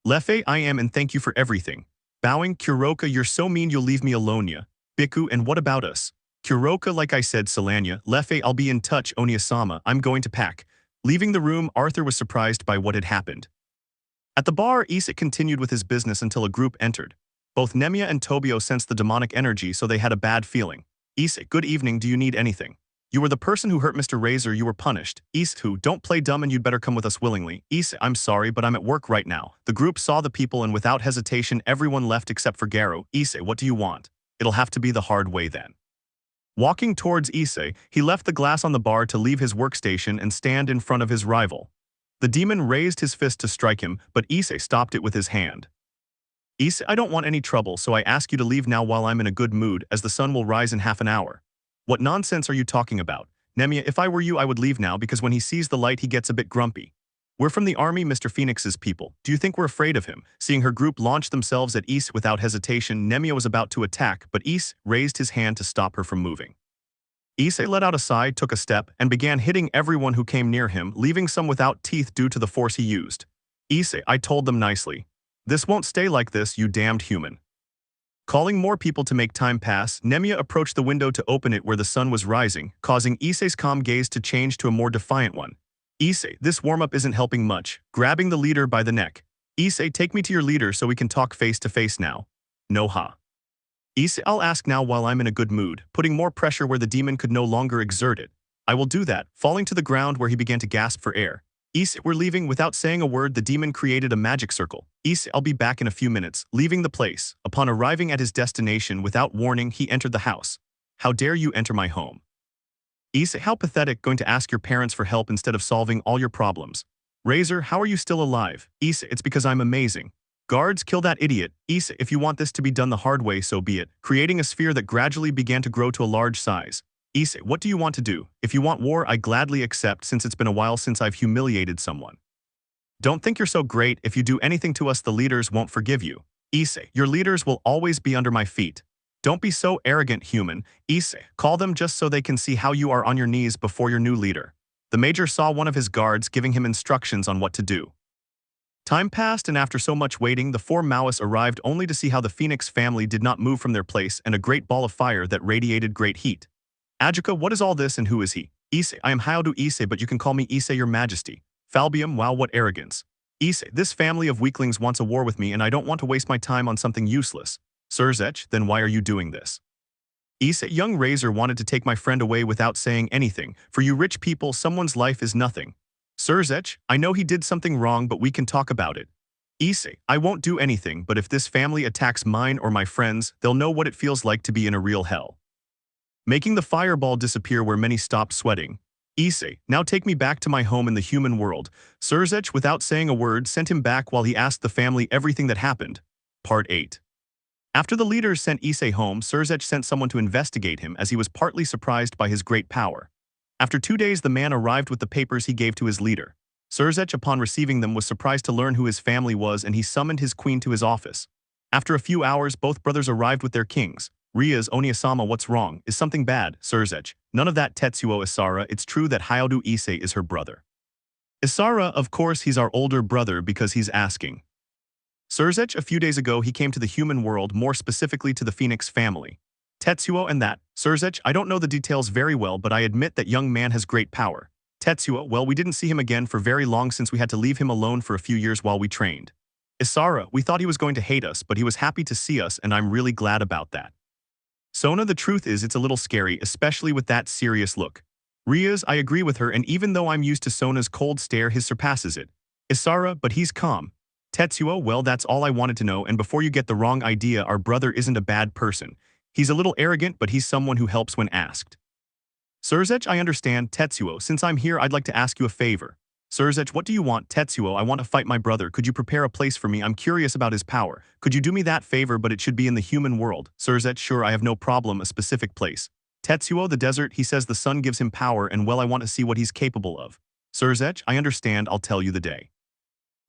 Leffe, I am and thank you for everything. Bowing, Kuroka, you're so mean you'll leave me alone ya. Biku, and what about us? Kuroka, like I said, Solania. Leffe, I'll be in touch, Oniasama, I'm going to pack. Leaving the room, Arthur was surprised by what had happened. At the bar, Issei continued with his business until a group entered. Both Nemea and Tobio sensed the demonic energy, so they had a bad feeling. Issei, good evening, do you need anything? You were the person who hurt Mr. Razor, you were punished. Issei, don't play dumb and you'd better come with us willingly. Issei, I'm sorry but I'm at work right now. The group saw the people and without hesitation everyone left except for Garo. Issei, what do you want? It'll have to be the hard way then. Walking towards Issei, he left the glass on the bar to leave his workstation and stand in front of his rival. The demon raised his fist to strike him, but Issei stopped it with his hand. Issei, I don't want any trouble, so I ask you to leave now while I'm in a good mood, as the sun will rise in half an hour. What nonsense are you talking about? Nemea, if I were you I would leave now because when he sees the light he gets a bit grumpy. We're from the army, Mr. Phoenix's people. Do you think we're afraid of him? Seeing her group launch themselves at Issei without hesitation, Nemea was about to attack, but Issei raised his hand to stop her from moving. Issei let out a sigh, took a step, and began hitting everyone who came near him, leaving some without teeth due to the force he used. Issei, I told them nicely. This won't stay like this, you damned human. Calling more people to make time pass, Nemea approached the window to open it where the sun was rising, causing Issei's calm gaze to change to a more defiant one. Issei, this warm-up isn't helping much. Grabbing the leader by the neck. Issei, take me to your leader so we can talk face to face now. No ha. Issei, I'll ask now while I'm in a good mood, putting more pressure where the demon could no longer exert it. I will do that, falling to the ground where he began to gasp for air. Issei, we're leaving. Without saying a word, the demon created a magic circle. Issei, I'll be back in a few minutes, leaving the place. Upon arriving at his destination without warning, he entered the house. How dare you enter my home? Issei, how pathetic, going to ask your parents for help instead of solving all your problems. Razor, how are you still alive? Issei, it's because I'm amazing. Guards, kill that idiot. Issei, if you want this to be done the hard way, so be it. Creating a sphere that gradually began to grow to a large size. Issei, what do you want to do? If you want war, I gladly accept since it's been a while since I've humiliated someone. Don't think you're so great. If you do anything to us, the leaders won't forgive you. Issei, your leaders will always be under my feet. Don't be so arrogant, human. Issei, call them just so they can see how you are on your knees before your new leader. The major saw one of his guards giving him instructions on what to do. Time passed, and after so much waiting, the four Maoists arrived only to see how the Phoenix family did not move from their place and a great ball of fire that radiated great heat. Ajika, what is all this and who is he? Issei, I am Hyodo Issei, but you can call me Issei, your majesty. Falbium, wow, what arrogance. Issei, this family of weaklings wants a war with me and I don't want to waste my time on something useless. Surzech, then why are you doing this? Issei, young Razor wanted to take my friend away without saying anything. For you rich people, someone's life is nothing. Surzech, I know he did something wrong, but we can talk about it. Issei, I won't do anything, but if this family attacks mine or my friends, they'll know what it feels like to be in a real hell. Making the fireball disappear where many stopped sweating. Issei, now take me back to my home in the human world. Surzech, without saying a word, sent him back while he asked the family everything that happened. Part 8. After the leaders sent Issei home, Surzech sent someone to investigate him as he was partly surprised by his great power. After 2 days, the man arrived with the papers he gave to his leader. Surzech, upon receiving them, was surprised to learn who his family was and he summoned his queen to his office. After a few hours, both brothers arrived with their kings. Rias, Oniasama, what's wrong? Is something bad? Surzech, none of that. Tetsuo, Isara, it's true that Hyodo Issei is her brother. Isara, of course he's our older brother because he's asking. Surzech, a few days ago he came to the human world, more specifically to the Phoenix family. Tetsuo and that. Surzech, I don't know the details very well, but I admit that young man has great power. Tetsuo, well, we didn't see him again for very long since we had to leave him alone for a few years while we trained. Isara, we thought he was going to hate us, but he was happy to see us and I'm really glad about that. Sona, the truth is it's a little scary, especially with that serious look. Rias, I agree with her, and even though I'm used to Sona's cold stare, his surpasses it. Isara, but he's calm. Tetsuo, well, that's all I wanted to know, and before you get the wrong idea, our brother isn't a bad person. He's a little arrogant, but he's someone who helps when asked. Surzech, I understand. Tetsuo, since I'm here, I'd like to ask you a favor. Surzech, what do you want? Tetsuo, I want to fight my brother. Could you prepare a place for me? I'm curious about his power. Could you do me that favor, but it should be in the human world? Surzech, sure, I have no problem, a specific place. Tetsuo, the desert, he says the sun gives him power and well I want to see what he's capable of. Surzech, I understand, I'll tell you the day.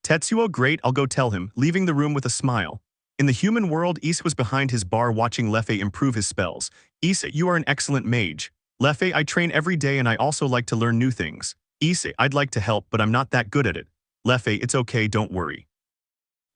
Tetsuo, great, I'll go tell him, leaving the room with a smile. In the human world, Issei was behind his bar watching Lefei improve his spells. Issei, you are an excellent mage. Lefei, I train every day and I also like to learn new things. Issei, I'd like to help, but I'm not that good at it. Lefei, it's okay, don't worry.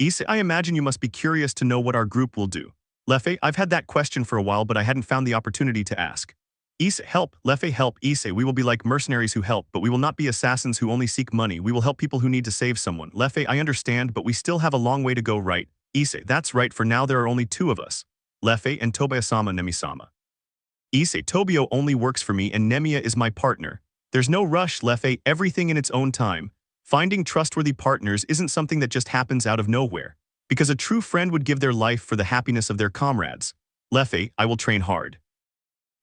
Issei, I imagine you must be curious to know what our group will do. Lefei, I've had that question for a while, but I hadn't found the opportunity to ask. Issei, help. Lefei, help. Issei, we will be like mercenaries who help, but we will not be assassins who only seek money. We will help people who need to save someone. Lefei, I understand, but we still have a long way to go, right? Issei, that's right, for now there are only two of us. Lefei and Tobio-sama Nemi-sama. Issei, Tobio only works for me and Nemea is my partner. There's no rush, Lefei, everything in its own time. Finding trustworthy partners isn't something that just happens out of nowhere, because a true friend would give their life for the happiness of their comrades. Lefei, I will train hard.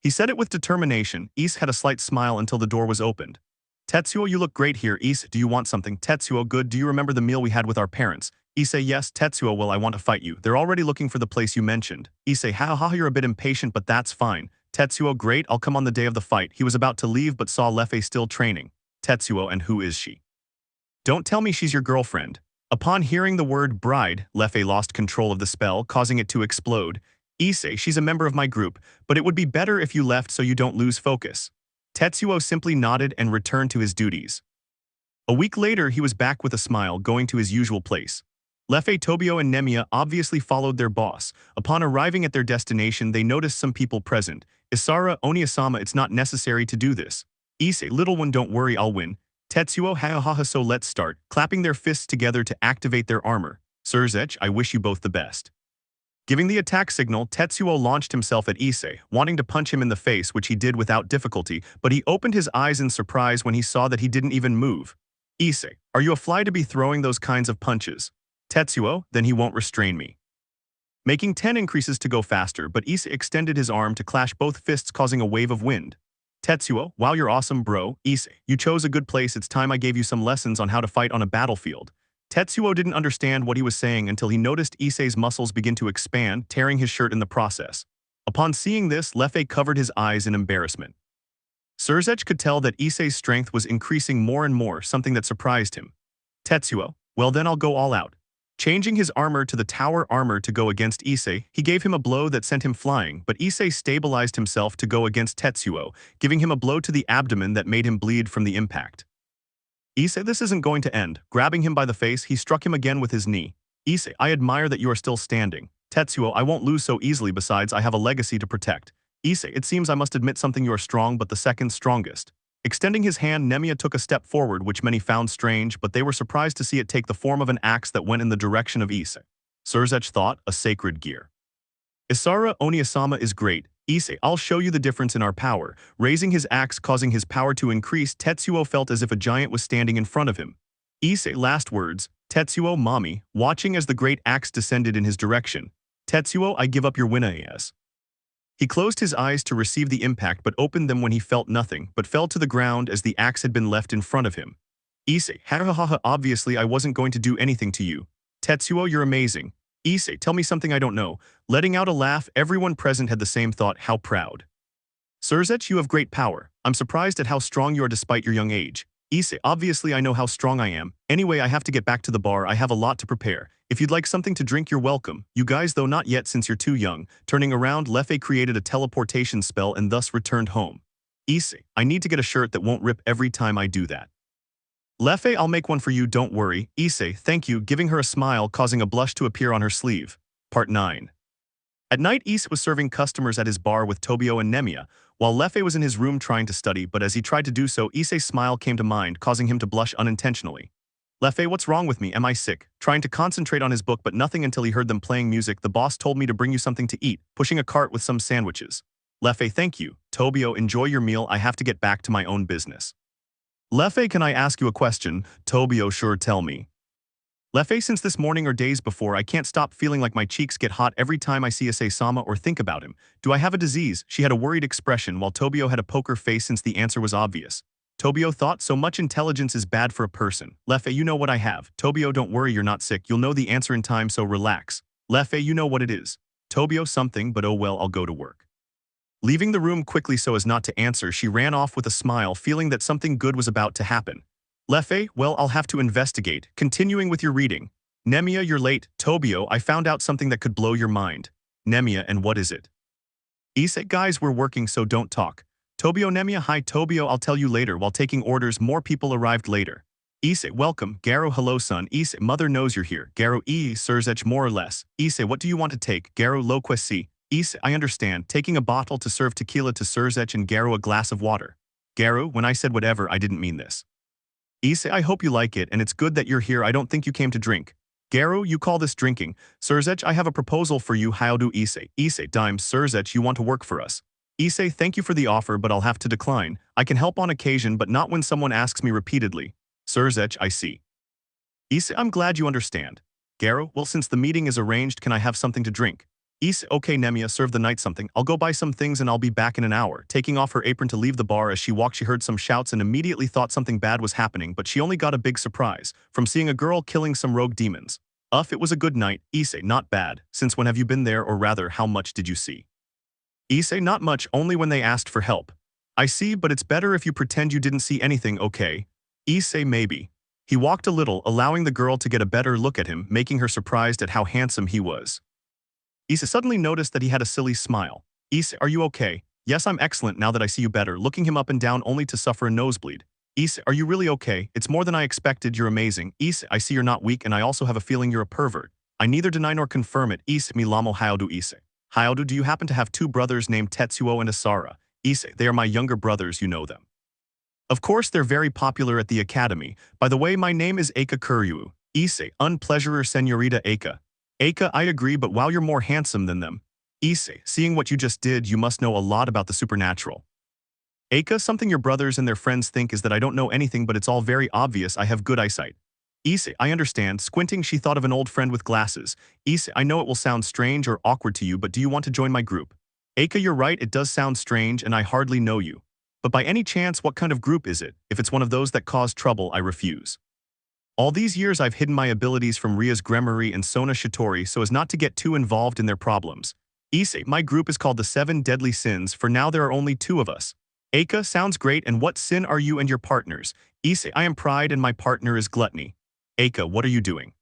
He said it with determination. Issei had a slight smile until the door was opened. Tetsuo, you look great here. Issei, do you want something? Tetsuo, good. Do you remember the meal we had with our parents? Issei, yes. Tetsuo, well, I want to fight you. They're already looking for the place you mentioned. Issei, ha, you're a bit impatient, but that's fine. Tetsuo, great, I'll come on the day of the fight. He was about to leave but saw Lefei still training. Tetsuo, and who is she? Don't tell me she's your girlfriend. Upon hearing the word bride, Lefei lost control of the spell, causing it to explode. Issei, she's a member of my group, but it would be better if you left so you don't lose focus. Tetsuo simply nodded and returned to his duties. A week later, he was back with a smile, going to his usual place. Lefei, Tobio, and Nemea obviously followed their boss. Upon arriving at their destination, they noticed some people present. Isara, Oniasama, it's not necessary to do this. Issei, little one, don't worry, I'll win. Tetsuo, ha, so let's start, clapping their fists together to activate their armor. Surzech, I wish you both the best. Giving the attack signal, Tetsuo launched himself at Issei, wanting to punch him in the face, which he did without difficulty, but he opened his eyes in surprise when he saw that he didn't even move. Issei, are you a fly to be throwing those kinds of punches? Tetsuo, then he won't restrain me. Making 10 increases to go faster, but Issei extended his arm to clash both fists, causing a wave of wind. Tetsuo, wow, you're awesome, bro. Issei, you chose a good place. It's time I gave you some lessons on how to fight on a battlefield. Tetsuo didn't understand what he was saying until he noticed Issei's muscles begin to expand, tearing his shirt in the process. Upon seeing this, Lefei covered his eyes in embarrassment. Surzech could tell that Issei's strength was increasing more and more, something that surprised him. Tetsuo, well then I'll go all out. Changing his armor to the tower armor to go against Issei, he gave him a blow that sent him flying, but Issei stabilized himself to go against Tetsuo, giving him a blow to the abdomen that made him bleed from the impact. Issei, this isn't going to end. Grabbing him by the face, he struck him again with his knee. Issei, I admire that you are still standing. Tetsuo, I won't lose so easily, besides I have a legacy to protect. Issei, it seems I must admit something, you are strong, but the second strongest. Extending his hand, Nemea took a step forward, which many found strange, but they were surprised to see it take the form of an axe that went in the direction of Issei. Surzech thought, a sacred gear. Isara, Oniasama is great. Issei, I'll show you the difference in our power. Raising his axe, causing his power to increase, Tetsuo felt as if a giant was standing in front of him. Issei, last words. Tetsuo, mommy, watching as the great axe descended in his direction. Tetsuo, I give up your Rias. He closed his eyes to receive the impact but opened them when he felt nothing, but fell to the ground as the axe had been left in front of him. Issei, ha, obviously I wasn't going to do anything to you. Tetsuo, you're amazing. Issei, tell me something I don't know. Letting out a laugh, everyone present had the same thought, how proud. Surzech, you have great power. I'm surprised at how strong you are despite your young age. Issei, obviously I know how strong I am. Anyway, I have to get back to the bar, I have a lot to prepare. If you'd like something to drink, you're welcome. You guys, though not yet since you're too young. Turning around, Lefei created a teleportation spell and thus returned home. Issei, I need to get a shirt that won't rip every time I do that. Lefei, I'll make one for you, don't worry. Issei, thank you, giving her a smile, causing a blush to appear on her sleeve. Part 9. At night, Issei was serving customers at his bar with Tobio and Nemea, while Lefei was in his room trying to study, but as he tried to do so, Issei's smile came to mind, causing him to blush unintentionally. Lefei, what's wrong with me? Am I sick? Trying to concentrate on his book, but nothing until he heard them playing music. The boss told me to bring you something to eat, pushing a cart with some sandwiches. Lefei, thank you. Tobio, enjoy your meal. I have to get back to my own business. Lefei, can I ask you a question? Tobio, sure, tell me. Lefei, since this morning or days before, I can't stop feeling like my cheeks get hot every time I see Issei-sama or think about him. Do I have a disease? She had a worried expression, while Tobio had a poker face since the answer was obvious. Tobio thought so much intelligence is bad for a person. Leffe, you know what I have. Tobio, don't worry, you're not sick. You'll know the answer in time, so relax. Leffe, you know what it is. Tobio, something, but oh well, I'll go to work. Leaving the room quickly so as not to answer, she ran off with a smile, feeling that something good was about to happen. Leffe, well, I'll have to investigate. Continuing with your reading. Nemea, you're late. Tobio, I found out something that could blow your mind. Nemea, and what is it? Issei, guys, we're working, so don't talk. Tobio, Nemea, hi Tobio, I'll tell you later. While taking orders, more people arrived later. Issei, welcome. Garo, hello son. Issei, mother knows you're here. Garo, Surzech, more or less. Issei, what do you want to take? Garo, loquesi. Issei, I understand. Taking a bottle to serve tequila to Surzech and Garo a glass of water. Garo, when I said whatever, I didn't mean this. Issei, I hope you like it, and it's good that you're here. I don't think you came to drink. Garo, you call this drinking. Surzech, I have a proposal for you. How do Issei? Issei, dime. Surzech, you want to work for us. Issei, thank you for the offer, but I'll have to decline. I can help on occasion, but not when someone asks me repeatedly. Surzech, I see. Issei, I'm glad you understand. Garo, well, since the meeting is arranged, can I have something to drink? Issei, okay Nemea, serve the knight something. I'll go buy some things and I'll be back in an hour. Taking off her apron to leave the bar, as she walked she heard some shouts and immediately thought something bad was happening, but she only got a big surprise from seeing a girl killing some rogue demons. It was a good night. Issei, not bad. Since when have you been there, or rather, how much did you see? Issei, not much, only when they asked for help. I see, but it's better if you pretend you didn't see anything, okay? Issei, maybe. He walked a little, allowing the girl to get a better look at him, making her surprised at how handsome he was. Issei suddenly noticed that he had a silly smile. Issei, are you okay? Yes, I'm excellent now that I see you better, looking him up and down only to suffer a nosebleed. Issei, are you really okay? It's more than I expected, you're amazing. Issei, I see you're not weak, and I also have a feeling you're a pervert. I neither deny nor confirm it. Issei, mi lamo Haodu Issei. Haodu, do you happen to have two brothers named Tetsuo and Asara? Issei, they are my younger brothers, you know them. Of course, they're very popular at the academy. By the way, my name is Eika Kuryu. Issei, unpleasurer Senorita Eika. Eika, I agree, but wow, you're more handsome than them. Issei, seeing what you just did, you must know a lot about the supernatural. Eika, something your brothers and their friends think is that I don't know anything, but it's all very obvious. I have good eyesight. Issei, I understand. Squinting, she thought of an old friend with glasses. Issei, I know it will sound strange or awkward to you, but do you want to join my group? Eika, you're right, it does sound strange, and I hardly know you. But by any chance, what kind of group is it? If it's one of those that cause trouble, I refuse. All these years I've hidden my abilities from Rias Gremory and Sona Shitori so as not to get too involved in their problems. Issei, my group is called the 7 Deadly Sins. For now there are only 2 of us. Eika, sounds great, and what sin are you and your partners? Issei, I am pride and my partner is gluttony. Eika, what are you doing?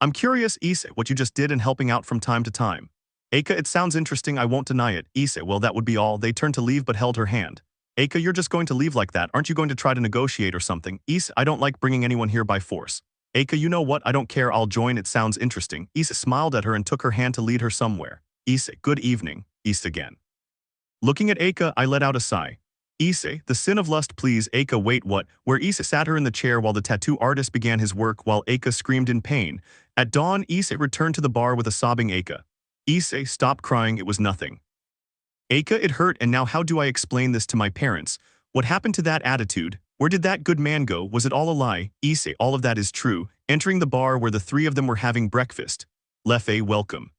I'm curious, Issei, what you just did and helping out from time to time. Eika, it sounds interesting, I won't deny it. Issei, well, that would be all. They turned to leave but held her hand. Eika, you're just going to leave like that, aren't you going to try to negotiate or something? Issei, I don't like bringing anyone here by force. Eika, you know what, I don't care, I'll join, it sounds interesting. Issei smiled at her and took her hand to lead her somewhere. Issei, good evening. Issei again. Looking at Eika, I let out a sigh. Issei, the sin of lust, please. Eika, wait, what? Where Issei sat her in the chair while the tattoo artist began his work while Eika screamed in pain. At dawn, Issei returned to the bar with a sobbing Eika. Issei, stop crying, it was nothing. Eika, it hurt, and now how do I explain this to my parents? What happened to that attitude? Where did that good man go? Was it all a lie? Issei, all of that is true. Entering the bar where the 3 of them were having breakfast. Leffe, welcome.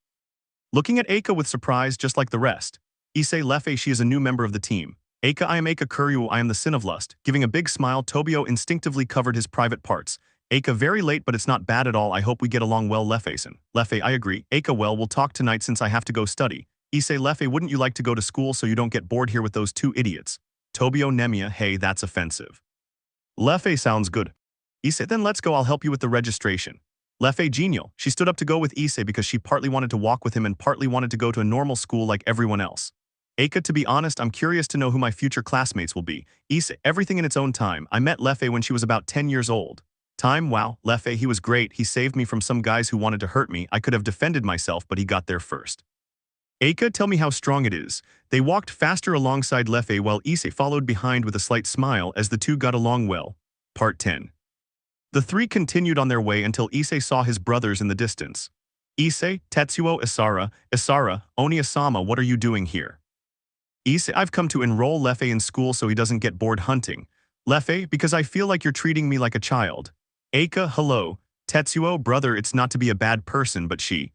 Looking at Eika with surprise just like the rest. Issei, Leffe, she is a new member of the team. Eika, I am Eika Kuryu, I am the sin of lust. Giving a big smile, Tobio instinctively covered his private parts. Eika, very late, but it's not bad at all. I hope we get along well, Leffe-san. Leffe, I agree. Eika, well, we'll talk tonight since I have to go study. Issei, Leffe, wouldn't you like to go to school so you don't get bored here with those 2 idiots? Tobio, Nemea, hey, that's offensive. Leffe, sounds good. Issei, then let's go, I'll help you with the registration. Leffe, genial. She stood up to go with Issei because she partly wanted to walk with him and partly wanted to go to a normal school like everyone else. Eika, to be honest, I'm curious to know who my future classmates will be. Issei, everything in its own time. I met Leffe when she was about 10 years old. Time, wow, Leffe, he was great. He saved me from some guys who wanted to hurt me. I could have defended myself, but he got there first. Eika, tell me how strong it is. They walked faster alongside Leffe while Issei followed behind with a slight smile as the 2 got along well. Part 10. The 3 continued on their way until Issei saw his brothers in the distance. Issei, Tetsuo, Asara, Oni-sama, what are you doing here? Issei, I've come to enroll Leffe in school so he doesn't get bored hunting. Leffe, because I feel like you're treating me like a child. Eika, hello. Tetsuo, brother, it's not to be a bad person, but she.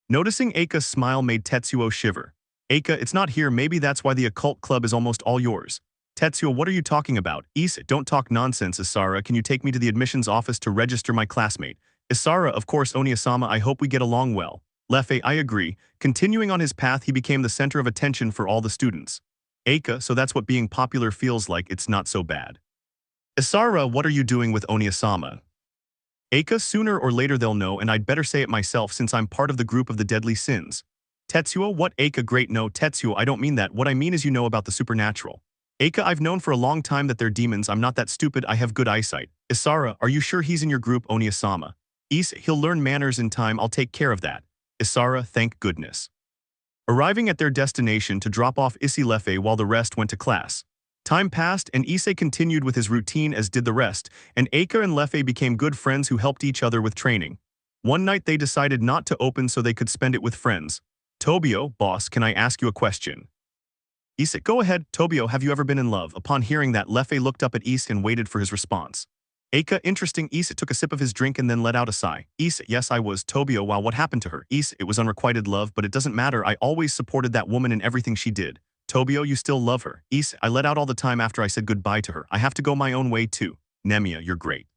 Noticing Eika's smile made Tetsuo shiver. Eika, it's not here, maybe that's why the occult club is almost all yours. Tetsuo, what are you talking about? Issei, don't talk nonsense, Isara. Can you take me to the admissions office to register my classmate? Isara, of course, Oniasama, I hope we get along well. Lefei, I agree. Continuing on his path, he became the center of attention for all the students. Eika, so that's what being popular feels like, it's not so bad. Isara, what are you doing with Oniasama? Eika, sooner or later they'll know, and I'd better say it myself since I'm part of the group of the deadly sins. Tetsuo, what? Eika, great, no, Tetsuo, I don't mean that. What I mean is you know about the supernatural. Eika, I've known for a long time that they're demons. I'm not that stupid, I have good eyesight. Isara, are you sure he's in your group, Oniasama? Issei, he'll learn manners in time, I'll take care of that. Isara, thank goodness. Arriving at their destination to drop off Issei Lefei while the rest went to class. Time passed and Issei continued with his routine as did the rest, and Eika and Lefei became good friends who helped each other with training. One night they decided not to open so they could spend it with friends. Tobio, boss, can I ask you a question? Issei, go ahead. Tobio, have you ever been in love? Upon hearing that, Lefei looked up at Issei and waited for his response. Eika, interesting. Issei took a sip of his drink and then let out a sigh. Issei, yes, I was. Tobio, wow, what happened to her? Issei, it was unrequited love, but it doesn't matter. I always supported that woman in everything she did. Tobio, you still love her. Issei, I let out all the time after I said goodbye to her. I have to go my own way too. Nemea, you're great.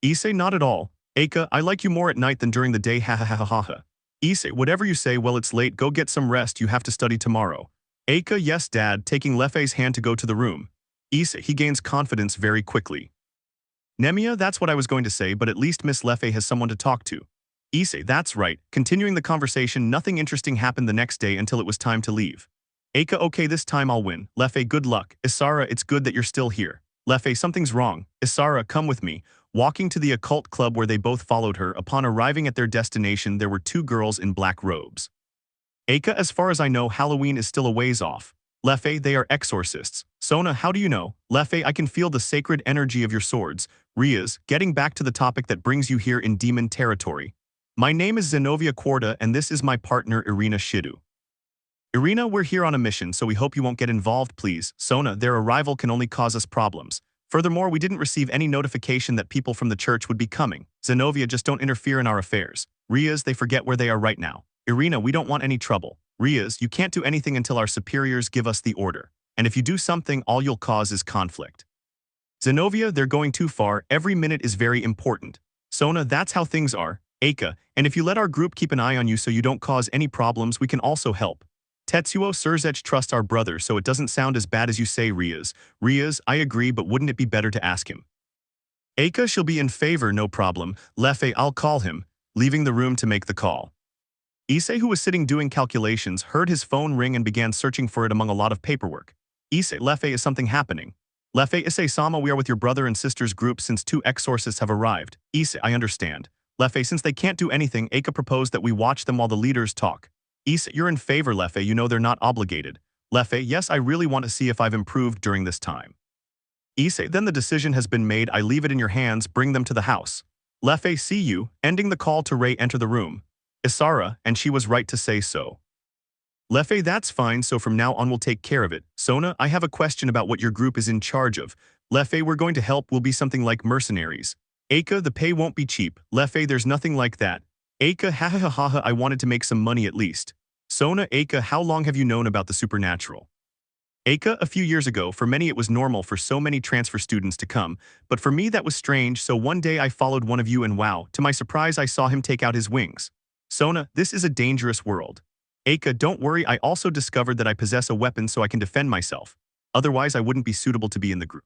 Issei, not at all. Eika, I like you more at night than during the day, ha ha ha ha ha ha. Issei, whatever you say, well, it's late, go get some rest, you have to study tomorrow. Eika, yes, dad, taking Lefei's hand to go to the room. Issei, he gains confidence very quickly. Nemea, that's what I was going to say, but at least Miss Lefei has someone to talk to. Issei, that's right. Continuing the conversation, nothing interesting happened the next day until it was time to leave. Eika, okay, this time I'll win. Lefei, good luck. Isara, it's good that you're still here. Lefei, something's wrong. Isara, come with me. Walking to the occult club where they both followed her, upon arriving at their destination there were two girls in black robes. Eika, as far as I know, Halloween is still a ways off. Lefei, they are exorcists. Sona, how do you know? Lefei, I can feel the sacred energy of your swords. Rias, getting back to the topic that brings you here in demon territory. My name is Zenobia Quarta and this is my partner Irina Shidu. Irina, we're here on a mission, so we hope you won't get involved, please. Sona, their arrival can only cause us problems. Furthermore, we didn't receive any notification that people from the church would be coming. Zenobia, just don't interfere in our affairs. Rias, they forget where they are right now. Irina, we don't want any trouble. Rias, you can't do anything until our superiors give us the order. And if you do something, all you'll cause is conflict. Zenobia, they're going too far. Every minute is very important. Sona, that's how things are. Eika, and if you let our group keep an eye on you so you don't cause any problems, we can also help. Tetsuo, Surzech, trust our brother so it doesn't sound as bad as you say, Rias. Rias, I agree, but wouldn't it be better to ask him? Eika, she'll be in favor, no problem. Lefei, I'll call him. Leaving the room to make the call. Issei, who was sitting doing calculations, heard his phone ring and began searching for it among a lot of paperwork. Issei, Lefei, is something happening? Lefei, Issei-sama, we are with your brother and sister's group since two exorcists have arrived. Issei, I understand. Lefei, since they can't do anything, Eika proposed that we watch them while the leaders talk. Issei, you're in favor, Lefei, you know they're not obligated. Lefei, yes, I really want to see if I've improved during this time. Issei, then the decision has been made, I leave it in your hands, bring them to the house. Lefei, see you, ending the call to Rei enter the room. Isara, and she was right to say so. Lefei, that's fine, so from now on we'll take care of it. Sona, I have a question about what your group is in charge of. Lefei, we're going to help, we'll be something like mercenaries. Eika, the pay won't be cheap. Lefei, there's nothing like that. Eika, ha ha ha ha ha, I wanted to make some money at least. Sona, Eika, how long have you known about the supernatural? Eika, a few years ago, for many it was normal for so many transfer students to come, but for me that was strange, so one day I followed one of you and wow, to my surprise I saw him take out his wings. Sona, this is a dangerous world. Eika, don't worry, I also discovered that I possess a weapon so I can defend myself. Otherwise I wouldn't be suitable to be in the group.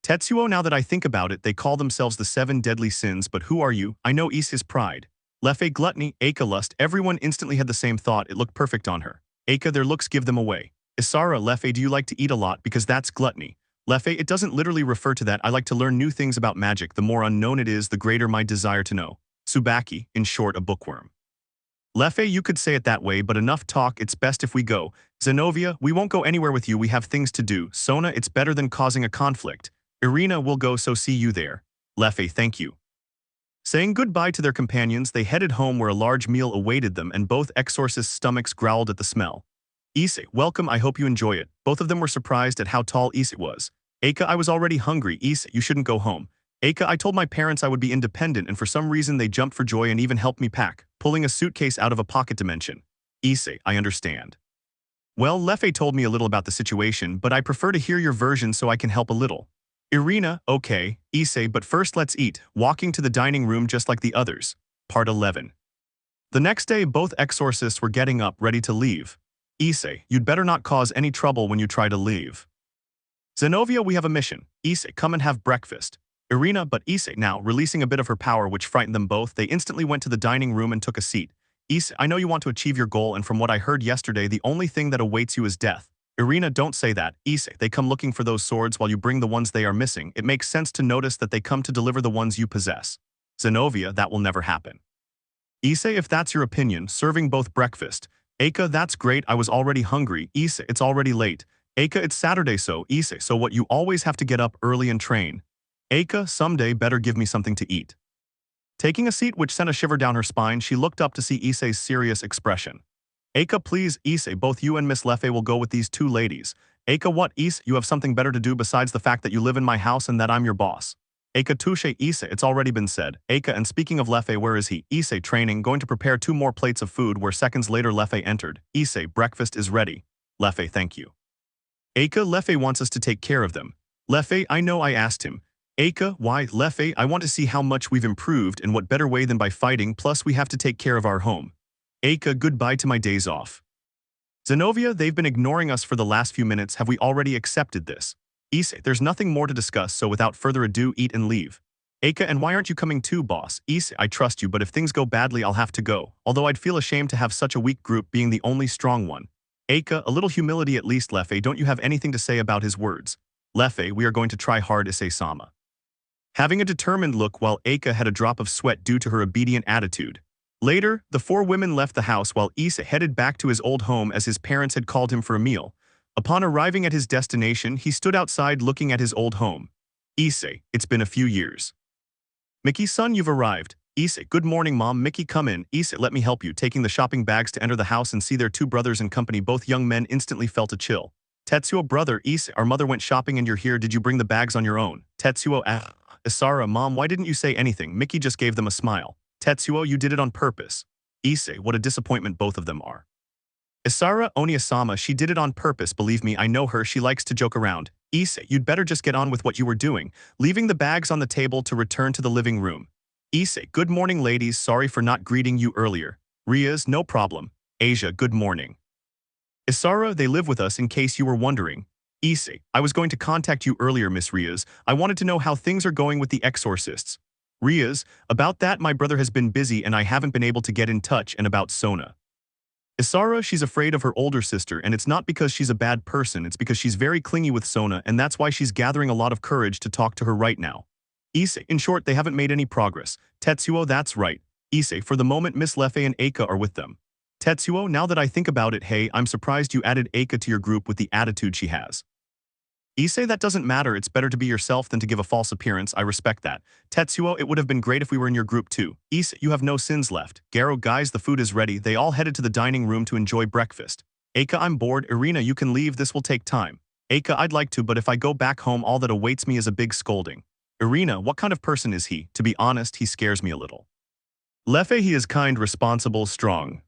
Tetsuo, now that I think about it, they call themselves the 7 deadly sins, but who are you? I know Issei's pride. Lefei, gluttony, Eika, lust, everyone instantly had the same thought, it looked perfect on her. Eika, their looks give them away. Isara, Lefei, do you like to eat a lot because that's gluttony? Lefei, it doesn't literally refer to that, I like to learn new things about magic, the more unknown it is, the greater my desire to know. Tsubaki, in short, a bookworm. Lefei, you could say it that way, but enough talk, it's best if we go. Zenobia, we won't go anywhere with you, we have things to do. Sona, it's better than causing a conflict. Irina, we'll go, so see you there. Lefei, thank you. Saying goodbye to their companions, they headed home where a large meal awaited them and both exorcists' stomachs growled at the smell. Issei, welcome, I hope you enjoy it. Both of them were surprised at how tall Issei was. Eika, I was already hungry. Issei, you shouldn't go home. Eika, I told my parents I would be independent and for some reason they jumped for joy and even helped me pack, pulling a suitcase out of a pocket dimension. Issei, I understand. Well, Leffe told me a little about the situation, but I prefer to hear your version so I can help a little. Irina, okay, Issei, but first let's eat, walking to the dining room just like the others. Part 11. The next day, both exorcists were getting up, ready to leave. Issei, you'd better not cause any trouble when you try to leave. Zenovia, we have a mission. Issei, come and have breakfast. Irina, but Issei, now, releasing a bit of her power which frightened them both, they instantly went to the dining room and took a seat. Issei, I know you want to achieve your goal, and from what I heard yesterday, the only thing that awaits you is death. Irina, don't say that. Issei, they come looking for those swords while you bring the ones they are missing. It makes sense to notice that they come to deliver the ones you possess. Zenovia, that will never happen. Issei, if that's your opinion, serving both breakfast. Eika, that's great, I was already hungry. Issei, it's already late. Eika, it's Saturday so. Issei, so what, you always have to get up early and train. Eika, someday better give me something to eat. Taking a seat which sent a shiver down her spine, she looked up to see Issei's serious expression. Eika, please, Issei, both you and Miss Leffe will go with these two ladies. Eika, what, Issei, you have something better to do besides the fact that you live in my house and that I'm your boss. Eika, touche, Issei, it's already been said. Eika, and speaking of Leffe, where is he? Issei, training, going to prepare 2 more plates of food, where seconds later Leffe entered. Issei, breakfast is ready. Leffe, thank you. Eika, Leffe wants us to take care of them. Leffe, I know, I asked him. Eika, why, Leffe, I want to see how much we've improved, and what better way than by fighting, plus we have to take care of our home. Eika, goodbye to my days off. Zenovia, they've been ignoring us for the last few minutes, have we already accepted this? Issei, there's nothing more to discuss, so without further ado, eat and leave. Eika, and why aren't you coming too, boss? Issei, I trust you, but if things go badly, I'll have to go, although I'd feel ashamed to have such a weak group being the only strong one. Eika, a little humility at least, Leffe, don't you have anything to say about his words? Leffe, we are going to try hard, Issei-sama. Having a determined look while Eika had a drop of sweat due to her obedient attitude. Later, the 4 women left the house while Issei headed back to his old home as his parents had called him for a meal. Upon arriving at his destination, he stood outside looking at his old home. Issei, it's been a few years. Mickey, son, you've arrived. Issei, good morning, Mom. Mickey, come in. Issei, let me help you. Taking the shopping bags to enter the house and see their 2 brothers and company, both young men instantly felt a chill. Tetsuo, brother, Issei, our mother went shopping and you're here. Did you bring the bags on your own? Tetsuo, Isara, Mom, why didn't you say anything? Mickey just gave them a smile. Tetsuo, you did it on purpose. Issei, what a disappointment both of them are. Isara, Oniasama, she did it on purpose, believe me, I know her, she likes to joke around. Issei, you'd better just get on with what you were doing, leaving the bags on the table to return to the living room. Issei, good morning ladies, sorry for not greeting you earlier. Rias, no problem. Asia, good morning. Isara, they live with us in case you were wondering. Issei, I was going to contact you earlier, Miss Rias. I wanted to know how things are going with the exorcists. Rias, about that my brother has been busy and I haven't been able to get in touch, and about Sona. Isara, she's afraid of her older sister, and it's not because she's a bad person, it's because she's very clingy with Sona, and that's why she's gathering a lot of courage to talk to her right now. Issei, in short, they haven't made any progress. Tetsuo, that's right. Issei, for the moment Miss Leffe and Eika are with them. Tetsuo, now that I think about it, hey, I'm surprised you added Eika to your group with the attitude she has. Issei, that doesn't matter, it's better to be yourself than to give a false appearance, I respect that. Tetsuo, it would have been great if we were in your group too. Issei, you have no sins left. Garo, guys, the food is ready. They all headed to the dining room to enjoy breakfast. Eika, I'm bored. Irina, you can leave, this will take time. Eika, I'd like to, but if I go back home all that awaits me is a big scolding. Irina, what kind of person is he? To be honest, he scares me a little. Leffe, he is kind, responsible, strong.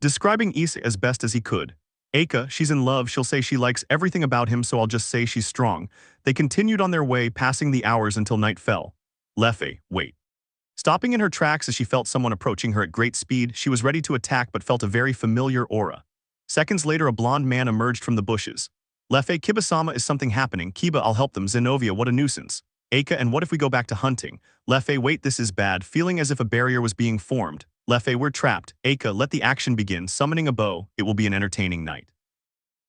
Describing Issei as best as he could. Eika, she's in love, she'll say she likes everything about him, so I'll just say she's strong. They continued on their way, passing the hours until night fell. Leffe, wait. Stopping in her tracks as she felt someone approaching her at great speed, she was ready to attack but felt a very familiar aura. Seconds later, a blonde man emerged from the bushes. Leffe, Kiba-sama, is something happening? Kiba, I'll help them. Zenovia, what a nuisance. Eika, and what if we go back to hunting? Leffe, wait, this is bad, feeling as if a barrier was being formed. Leffe, we're trapped. Eika, let the action begin, summoning a bow, it will be an entertaining night.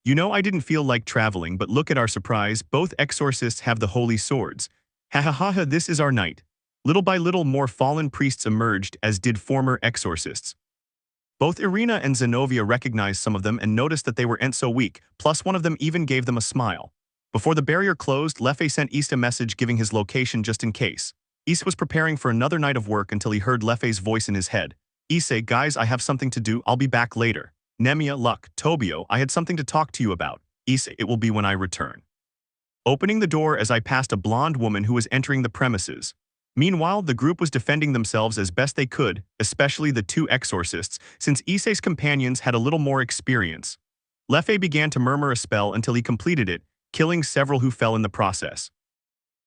You know, I didn't feel like traveling, but look at our surprise, both exorcists have the holy swords. Ha ha ha ha, this is our night. Little by little more fallen priests emerged, as did former exorcists. Both Irina and Zenovia recognized some of them and noticed that they weren't so weak, plus one of them even gave them a smile. Before the barrier closed, Leffe sent Issei a message giving his location just in case. Issei was preparing for another night of work until he heard Leffe's voice in his head. Issei, guys, I have something to do, I'll be back later. Nemea, Luck, Tobio, I had something to talk to you about. Issei, it will be when I return. Opening the door as I passed a blonde woman who was entering the premises. Meanwhile, the group was defending themselves as best they could, especially the 2 exorcists, since Issei's companions had a little more experience. Leffe began to murmur a spell until he completed it, killing several who fell in the process.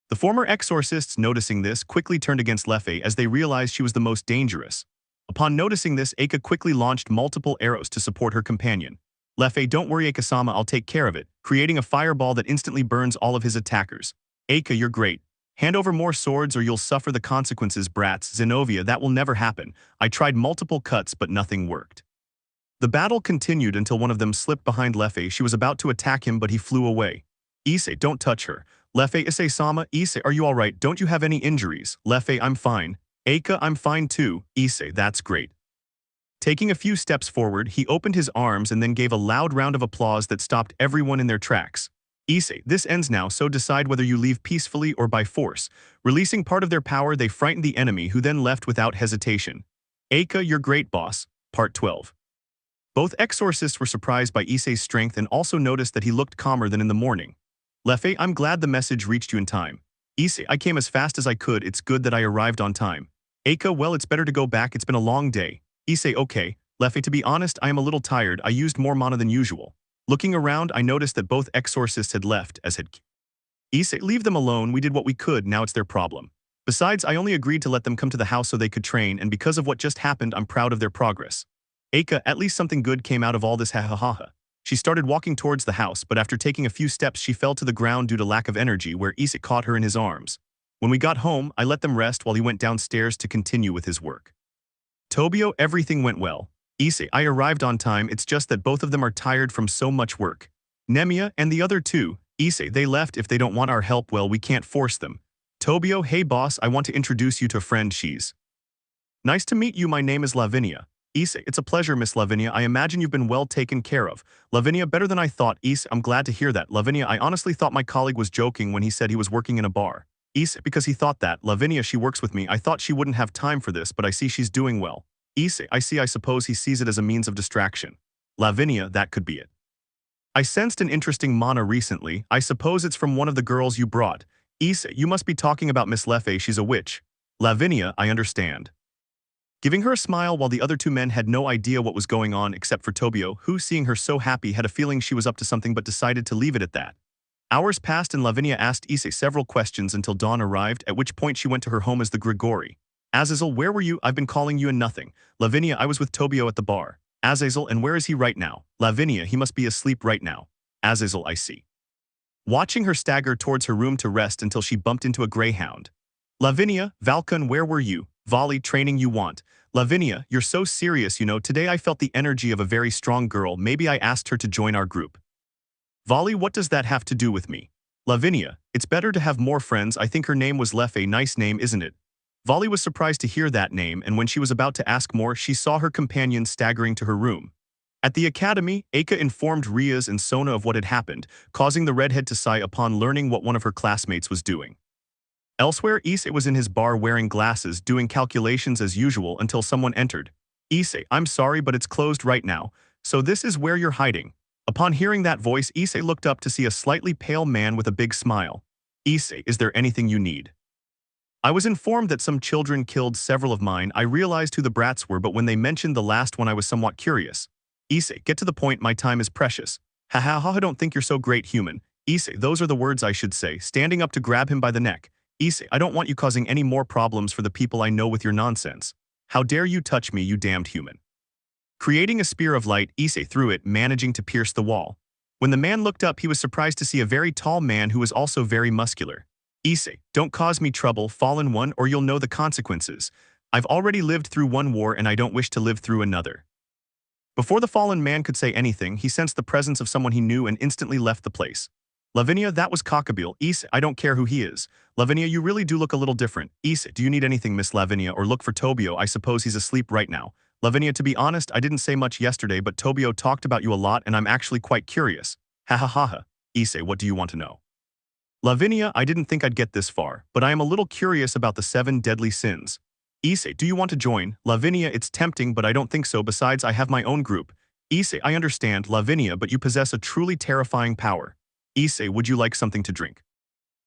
The former exorcists, noticing this, quickly turned against Leffe as they realized she was the most dangerous. Upon noticing this, Eika quickly launched multiple arrows to support her companion. Leffe, don't worry Eika-sama, I'll take care of it, creating a fireball that instantly burns all of his attackers. Eika, you're great. Hand over more swords or you'll suffer the consequences, brats. Zenobia, that will never happen. I tried multiple cuts but nothing worked. The battle continued until one of them slipped behind Leffe. She was about to attack him but he flew away. Issei, don't touch her. Leffe, Issei-sama, Issei, are you alright? Don't you have any injuries? Leffe, I'm fine. Eika, I'm fine too. Issei, that's great. Taking a few steps forward, he opened his arms and then gave a loud round of applause that stopped everyone in their tracks. Issei, this ends now, so decide whether you leave peacefully or by force. Releasing part of their power, they frightened the enemy, who then left without hesitation. Eika, you're great, boss. Part 12. Both exorcists were surprised by Issei's strength and also noticed that he looked calmer than in the morning. Leffe, I'm glad the message reached you in time. Issei, I came as fast as I could, it's good that I arrived on time. Eika, well, it's better to go back, it's been a long day. Issei, okay. Leffe, to be honest, I am a little tired, I used more mana than usual. Looking around, I noticed that both exorcists had left, as had Issei, leave them alone, we did what we could, now it's their problem. Besides, I only agreed to let them come to the house so they could train, and because of what just happened, I'm proud of their progress. Eika, at least something good came out of all this, ha ha ha ha. She started walking towards the house, but after taking a few steps she fell to the ground due to lack of energy, where Issei caught her in his arms. When we got home, I let them rest while he went downstairs to continue with his work. Tobio, everything went well. Issei, I arrived on time, it's just that both of them are tired from so much work. Nemea and the other two, Issei, they left if they don't want our help, well, we can't force them. Tobio, hey boss, I want to introduce you to a friend, she's. Nice to meet you, my name is Lavinia. Issei, it's a pleasure, Miss Lavinia, I imagine you've been well taken care of. Lavinia, better than I thought. Issei, I'm glad to hear that. Lavinia, I honestly thought my colleague was joking when he said he was working in a bar. Issei, because he thought that. Lavinia, she works with me, I thought she wouldn't have time for this, but I see she's doing well. Issei, I see, I suppose he sees it as a means of distraction. Lavinia, that could be it. I sensed an interesting mana recently, I suppose it's from one of the girls you brought. Issei, you must be talking about Miss Leffe, she's a witch. Lavinia, I understand. Giving her a smile while the other two men had no idea what was going on except for Tobio, who, seeing her so happy, had a feeling she was up to something but decided to leave it at that. Hours passed and Lavinia asked Issei several questions until dawn arrived, at which point she went to her home as the Gregory. Azazel, where were you? I've been calling you and nothing. Lavinia, I was with Tobio at the bar. Azazel, and where is he right now? Lavinia, he must be asleep right now. Azazel, I see. Watching her stagger towards her room to rest until she bumped into a greyhound. Lavinia, Valkon, where were you? Volley, training you want. Lavinia, you're so serious, you know, today I felt the energy of a very strong girl, maybe I asked her to join our group. Volley, what does that have to do with me? Lavinia, it's better to have more friends, I think her name was Leffe, nice name, isn't it? Volley was surprised to hear that name, and when she was about to ask more, she saw her companion staggering to her room. At the academy, Eika informed Rias and Sona of what had happened, causing the redhead to sigh upon learning what one of her classmates was doing. Elsewhere, Issei was in his bar wearing glasses, doing calculations as usual until someone entered. Issei, I'm sorry but it's closed right now, so this is where you're hiding. Upon hearing that voice, Issei looked up to see a slightly pale man with a big smile. Issei, is there anything you need? I was informed that some children killed several of mine. I realized who the brats were, but when they mentioned the last one I was somewhat curious. Issei, get to the point, my time is precious. Ha ha ha, I don't think you're so great, human. Issei, those are the words I should say, standing up to grab him by the neck. Issei, I don't want you causing any more problems for the people I know with your nonsense. How dare you touch me, you damned human. Creating a spear of light, Issei threw it, managing to pierce the wall. When the man looked up, he was surprised to see a very tall man who was also very muscular. Issei, don't cause me trouble, fallen one, or you'll know the consequences. I've already lived through one war and I don't wish to live through another. Before the fallen man could say anything, he sensed the presence of someone he knew and instantly left the place. Lavinia, that was Cockabeel. Issei, I don't care who he is. Lavinia, you really do look a little different. Issei, do you need anything, Miss Lavinia, or look for Tobio? I suppose he's asleep right now. Lavinia, to be honest, I didn't say much yesterday, but Tobio talked about you a lot and I'm actually quite curious. Ha ha ha ha. Issei, what do you want to know? Lavinia, I didn't think I'd get this far, but I am a little curious about the 7 deadly sins. Issei, do you want to join? Lavinia, it's tempting, but I don't think so. Besides, I have my own group. Issei, I understand, Lavinia, but you possess a truly terrifying power. Issei, would you like something to drink?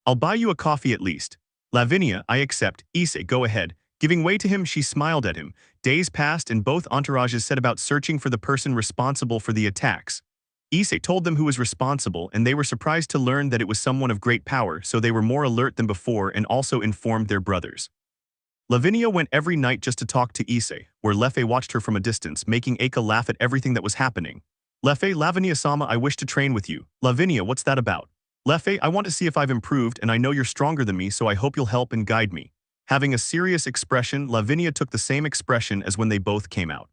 I'll buy you a coffee at least. Lavinia, I accept. Issei, go ahead. Giving way to him, she smiled at him. Days passed and both entourages set about searching for the person responsible for the attacks. Issei told them who was responsible, and they were surprised to learn that it was someone of great power, so they were more alert than before and also informed their brothers. Lavinia went every night just to talk to Issei, where Lefei watched her from a distance, making Eika laugh at everything that was happening. Lefei, Lavinia-sama, I wish to train with you. Lavinia, what's that about? Lefei, I want to see if I've improved, and I know you're stronger than me, so I hope you'll help and guide me. Having a serious expression, Lavinia took the same expression as when they both came out.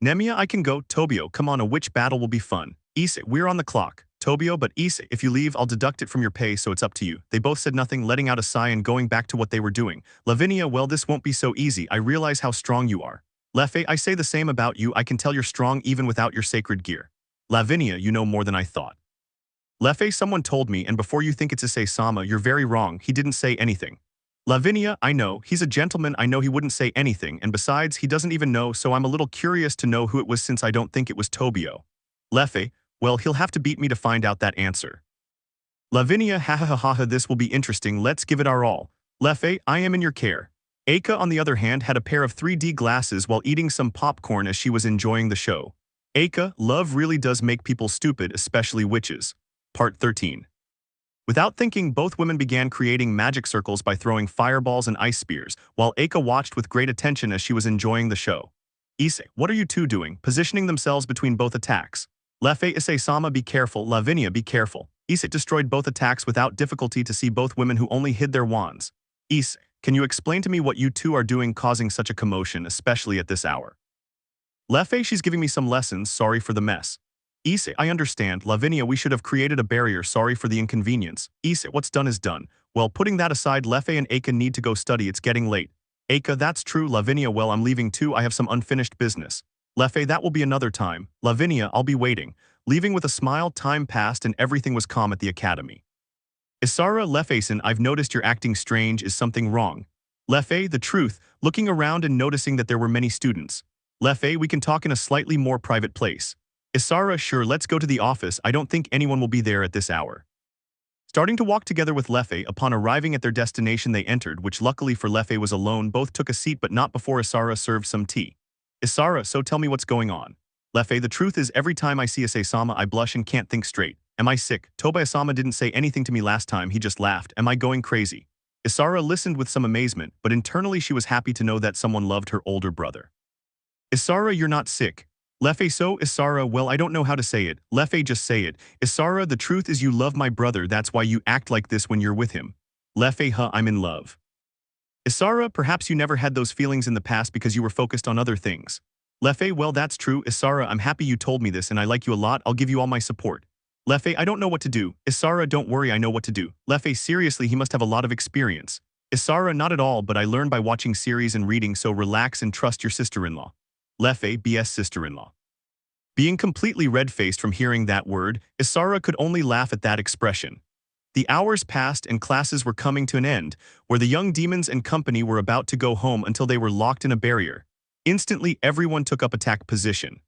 Nemea, I can go. Tobio, come on, a witch battle will be fun. Issei, we're on the clock. Tobio, but Issei, if you leave, I'll deduct it from your pay, so it's up to you. They both said nothing, letting out a sigh and going back to what they were doing. Lavinia, well, this won't be so easy. I realize how strong you are. Lefei, I say the same about you. I can tell you're strong even without your sacred gear. Lavinia, you know more than I thought. Lefei, someone told me, and before you think it's Issei-sama, you're very wrong. He didn't say anything. Lavinia, I know. He's a gentleman. I know he wouldn't say anything, and besides, he doesn't even know, so I'm a little curious to know who it was since I don't think it was Tobio. Lefei, well, he'll have to beat me to find out that answer. Lavinia, ha ha ha ha ha, this will be interesting. Let's give it our all. Lefei, I am in your care. Eika, on the other hand, had a pair of 3D glasses while eating some popcorn as she was enjoying the show. Eika, love really does make people stupid, especially witches. Part 13. Without thinking, both women began creating magic circles by throwing fireballs and ice spears, while Eika watched with great attention as she was enjoying the show. Issei, what are you two doing? Positioning themselves between both attacks. Lefei, Issei-sama, be careful. Lavinia, be careful. Issei destroyed both attacks without difficulty to see both women who only hid their wands. Issei, can you explain to me what you two are doing causing such a commotion, especially at this hour? Lefei, she's giving me some lessons, sorry for the mess. Issei, I understand. Lavinia, we should have created a barrier, sorry for the inconvenience. Issei, what's done is done. Well, putting that aside, Lefei and Eika need to go study, it's getting late. Eika, that's true. Lavinia, well, I'm leaving too, I have some unfinished business. Lefei, that will be another time. Lavinia, I'll be waiting. Leaving with a smile, time passed and everything was calm at the academy. Isara, Lefei-san, I've noticed you're acting strange, is something wrong? Lefei, the truth, looking around and noticing that there were many students. Lefei, we can talk in a slightly more private place. Isara, sure, let's go to the office, I don't think anyone will be there at this hour. Starting to walk together with Lefei, upon arriving at their destination they entered, which luckily for Lefei was alone, both took a seat but not before Isara served some tea. Isara, so tell me what's going on. Lefei, the truth is every time I see Issei-sama I blush and can't think straight. Am I sick? Tobias-sama didn't say anything to me last time, he just laughed. Am I going crazy? Isara listened with some amazement, but internally she was happy to know that someone loved her older brother. Isara, you're not sick. Lefei, so Isara, well, I don't know how to say it. Lefei, just say it. Isara, the truth is you love my brother, that's why you act like this when you're with him. Lefei, huh, I'm in love. Isara, perhaps you never had those feelings in the past because you were focused on other things. Lefei, well, that's true. Isara, I'm happy you told me this and I like you a lot, I'll give you all my support. Lefei, I don't know what to do. Isara, don't worry, I know what to do. Lefei, seriously, he must have a lot of experience. Isara, not at all, but I learned by watching series and reading, so relax and trust your sister-in-law. Lefei, BS sister-in-law. Being completely red-faced from hearing that word, Isara could only laugh at that expression. The hours passed and classes were coming to an end, where the young demons and company were about to go home until they were locked in a barrier. Instantly, everyone took up attack position.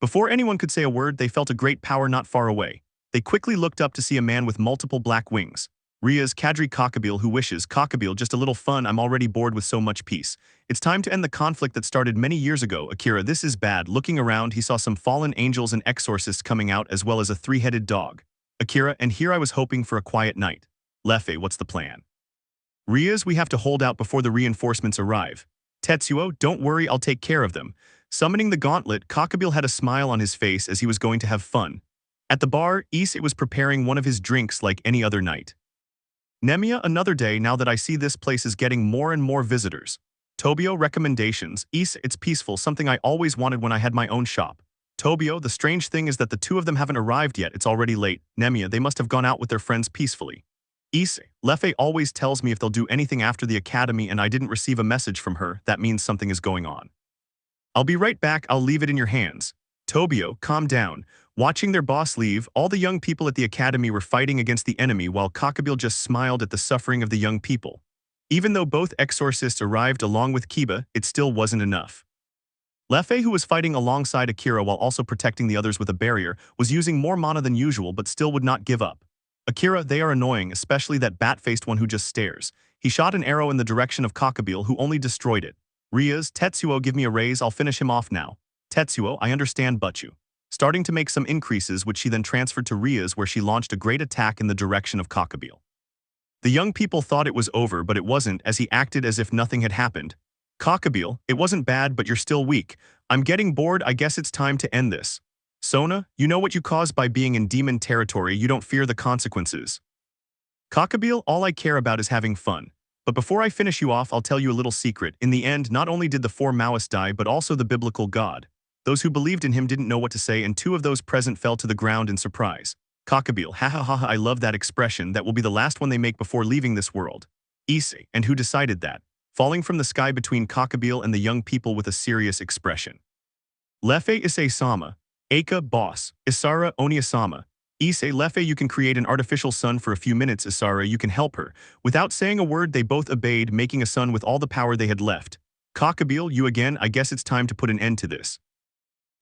Before anyone could say a word, they felt a great power not far away. They quickly looked up to see a man with multiple black wings. Rias, Kadri Cockabeel, who wishes, Cockabeel, just a little fun, I'm already bored with so much peace. It's time to end the conflict that started many years ago. Akira, this is bad. Looking around, he saw some fallen angels and exorcists coming out as well as a three-headed dog. Akira, and here I was hoping for a quiet night. Lefei, what's the plan? Rias, we have to hold out before the reinforcements arrive. Tetsuo, don't worry, I'll take care of them. Summoning the gauntlet, Cockabeel had a smile on his face as he was going to have fun. At the bar, Issei was preparing one of his drinks like any other night. Nemea, another day now that I see this place is getting more and more visitors. Tobio, recommendations. Issei, it's peaceful, something I always wanted when I had my own shop. Tobio, the strange thing is that the two of them haven't arrived yet, it's already late. Nemea, they must have gone out with their friends peacefully. Issei, Lefei always tells me if they'll do anything after the academy and I didn't receive a message from her, that means something is going on. I'll be right back, I'll leave it in your hands. Tobio, calm down. Watching their boss leave, all the young people at the academy were fighting against the enemy while Cockabeel just smiled at the suffering of the young people. Even though both exorcists arrived along with Kiba, it still wasn't enough. Lefei, who was fighting alongside Akira while also protecting the others with a barrier, was using more mana than usual but still would not give up. Akira, they are annoying, especially that bat-faced one who just stares. He shot an arrow in the direction of Cockabeel, who only destroyed it. Rias, Tetsuo, give me a raise, I'll finish him off now. Tetsuo, I understand but you. starting to make some increases which she then transferred to Rias where she launched a great attack in the direction of Cockabeel. The young people thought it was over but it wasn't as he acted as if nothing had happened. Cockabeel, it wasn't bad but you're still weak. I'm getting bored, I guess it's time to end this. Sona, you know what you caused by being in demon territory, you don't fear the consequences. Cockabeel, all I care about is having fun. But before I finish you off, I'll tell you a little secret. In the end, not only did the 4 Maoists die but also the biblical god. Those who believed in him didn't know what to say and 2 of those present fell to the ground in surprise. Cockabeel, ha ha ha ha, I love that expression, that will be the last one they make before leaving this world. Issei, and who decided that? Falling from the sky between Cockabeel and the young people with a serious expression. Lefe Issei-sama. Aka, boss. Isara, Onia-sama. Issei, Lefe, you can create an artificial sun for a few minutes, Isara, you can help her. Without saying a word, they both obeyed, making a sun with all the power they had left. Cockabeel, you again, I guess it's time to put an end to this.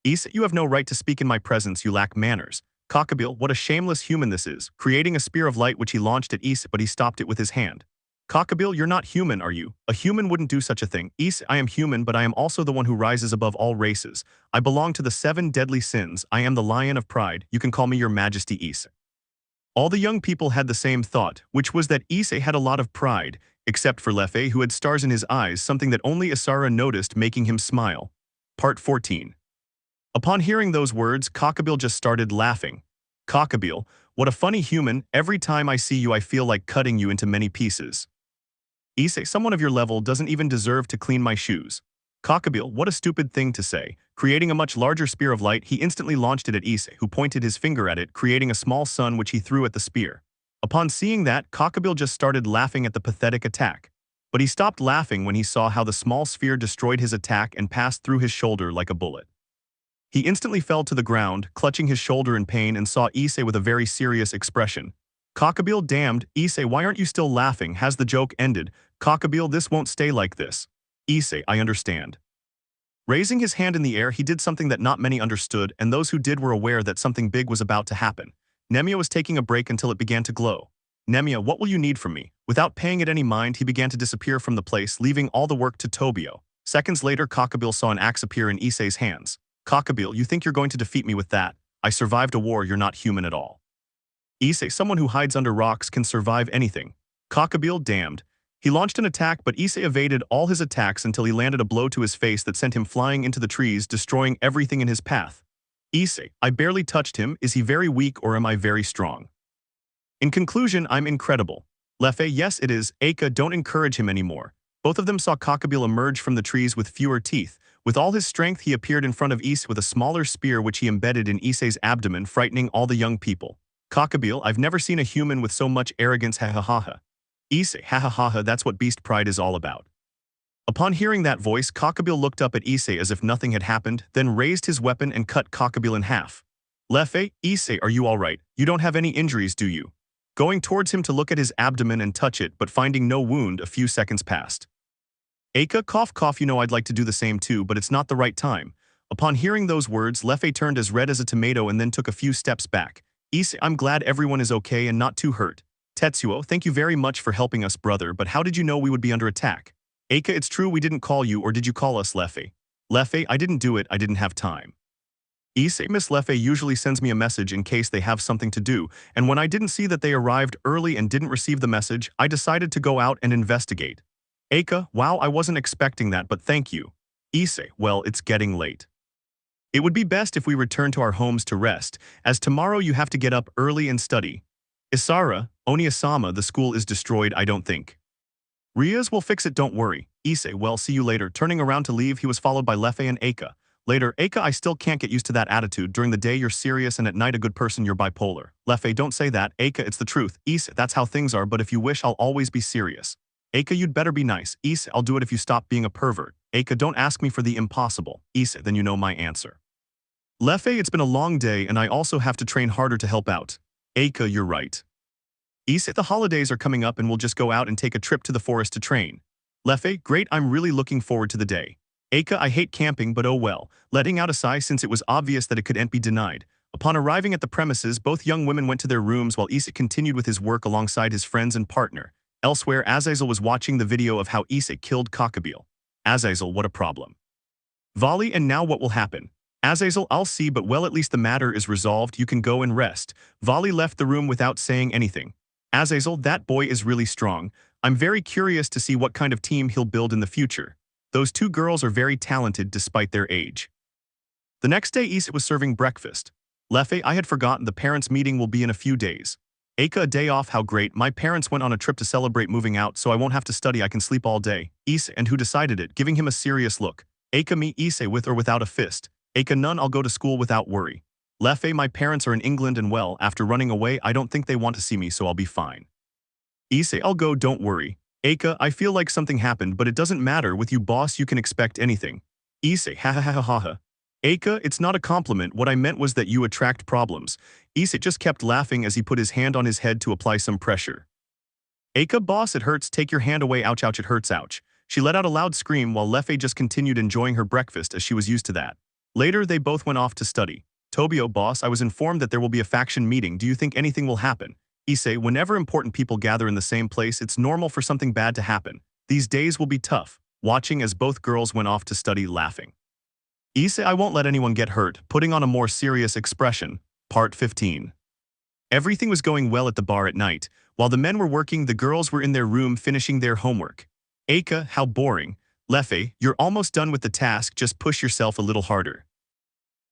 Issei, you have no right to speak in my presence, you lack manners. Cockabeel, what a shameless human this is, creating a spear of light which he launched at Issei but he stopped it with his hand. Cockabeel, you're not human, are you? A human wouldn't do such a thing. Issei, I am human but I am also the one who rises above all races. I belong to the 7 deadly sins, I am the lion of pride, you can call me your majesty Issei. All the young people had the same thought, which was that Issei had a lot of pride, except for Lefe who had stars in his eyes, something that only Isara noticed making him smile. Part 14. Upon hearing those words, Cockabeel just started laughing. Cockabeel, what a funny human, every time I see you I feel like cutting you into many pieces. Issei, someone of your level doesn't even deserve to clean my shoes. Cockabeel, what a stupid thing to say. Creating a much larger spear of light, he instantly launched it at Issei, who pointed his finger at it, creating a small sun which he threw at the spear. Upon seeing that, Cockabeel just started laughing at the pathetic attack. But he stopped laughing when he saw how the small sphere destroyed his attack and passed through his shoulder like a bullet. He instantly fell to the ground, clutching his shoulder in pain, and saw Issei with a very serious expression. Cockabeel, damned, Issei, why aren't you still laughing? Has the joke ended? Cockabeel, this won't stay like this. Issei, I understand. Raising his hand in the air, he did something that not many understood, and those who did were aware that something big was about to happen. Nemea was taking a break until it began to glow. Nemea, what will you need from me? Without paying it any mind, he began to disappear from the place, leaving all the work to Tobio. Seconds later, Cockabeel saw an axe appear in Issei's hands. Cockabeel, you think you're going to defeat me with that? I survived a war, you're not human at all. Issei, someone who hides under rocks can survive anything. Cockabeel, damned. He launched an attack but Issei evaded all his attacks until he landed a blow to his face that sent him flying into the trees, destroying everything in his path. Issei, I barely touched him, is he very weak or am I very strong? In conclusion, I'm incredible. Lefe, yes it is, Aka, don't encourage him anymore. Both of them saw Cockabeel emerge from the trees with fewer teeth. With all his strength, he appeared in front of Issei with a smaller spear which he embedded in Issei's abdomen, frightening all the young people. Cockabeel, I've never seen a human with so much arrogance, ha ha ha ha. Issei, ha ha ha ha, that's what beast pride is all about. Upon hearing that voice, Cockabeel looked up at Issei as if nothing had happened, then raised his weapon and cut Cockabeel in half. Lefe, Issei, are you alright? You don't have any injuries, do you? Going towards him to look at his abdomen and touch it, but finding no wound, a few seconds passed. Aka, cough cough, you know I'd like to do the same too, but it's not the right time. Upon hearing those words, Lefe turned as red as a tomato and then took a few steps back. Issei, I'm glad everyone is okay and not too hurt. Tetsuo, thank you very much for helping us, brother, but how did you know we would be under attack? Aka, it's true we didn't call you, or did you call us, Lefe? Lefe, I didn't do it, I didn't have time. Issei, Miss Lefe usually sends me a message in case they have something to do, and when I didn't see that they arrived early and didn't receive the message, I decided to go out and investigate. Aka, wow, I wasn't expecting that, but thank you. Issei, well, it's getting late. It would be best if we return to our homes to rest, as tomorrow you have to get up early and study. Isara, Onia-sama, the school is destroyed, I don't think. Rias will fix it, don't worry. Issei, well, see you later. Turning around to leave, he was followed by Lefe and Aka. Later, Aka, I still can't get used to that attitude. During the day you're serious and at night a good person, you're bipolar. Lefe, don't say that. Aka, it's the truth. Issei, that's how things are, but if you wish, I'll always be serious. Aka, you'd better be nice. Issei, I'll do it if you stop being a pervert. Aka, don't ask me for the impossible. Issei, then you know my answer. Lefe, it's been a long day and I also have to train harder to help out. Aka, you're right. Issei, the holidays are coming up and we'll just go out and take a trip to the forest to train. Lefe, great, I'm really looking forward to the day. Aka, I hate camping, but oh well, letting out Issei since it was obvious that it couldn't be denied. Upon arriving at the premises, both young women went to their rooms while Issei continued with his work alongside his friends and partner. Elsewhere, Azazel was watching the video of how Issei killed Cockabeel. Azazel, what a problem. Volley, and now what will happen? Azazel, I'll see, but well, at least the matter is resolved. You can go and rest. Volley left the room without saying anything. Azazel, that boy is really strong. I'm very curious to see what kind of team he'll build in the future. Those two girls are very talented despite their age. The next day, Issei was serving breakfast. Leffe, I had forgotten the parents' meeting will be in a few days. Aka, a day off, how great. My parents went on a trip to celebrate moving out, so I won't have to study, I can sleep all day. Issei, and who decided it, giving him a serious look. Aka, me, Issei, with or without a fist. Aka, none, I'll go to school without worry. Leffe, my parents are in England and well, after running away, I don't think they want to see me, so I'll be fine. Issei, I'll go, don't worry. Aka, I feel like something happened, but it doesn't matter, with you boss you can expect anything. Issei, ha ha ha ha ha ha. Aka, it's not a compliment, what I meant was that you attract problems. Issei just kept laughing as he put his hand on his head to apply some pressure. Aka, boss, it hurts, take your hand away, ouch ouch, it hurts, ouch. She let out a loud scream while Leffe just continued enjoying her breakfast as she was used to that. Later, they both went off to study. Tobio, boss, I was informed that there will be a faction meeting, do you think anything will happen? Issei, whenever important people gather in the same place, it's normal for something bad to happen. These days will be tough, watching as both girls went off to study laughing. Issei, I won't let anyone get hurt, putting on a more serious expression. Part 15. Everything was going well at the bar at night. While the men were working, the girls were in their room finishing their homework. Aka, how boring. Leffe, you're almost done with the task, just push yourself a little harder.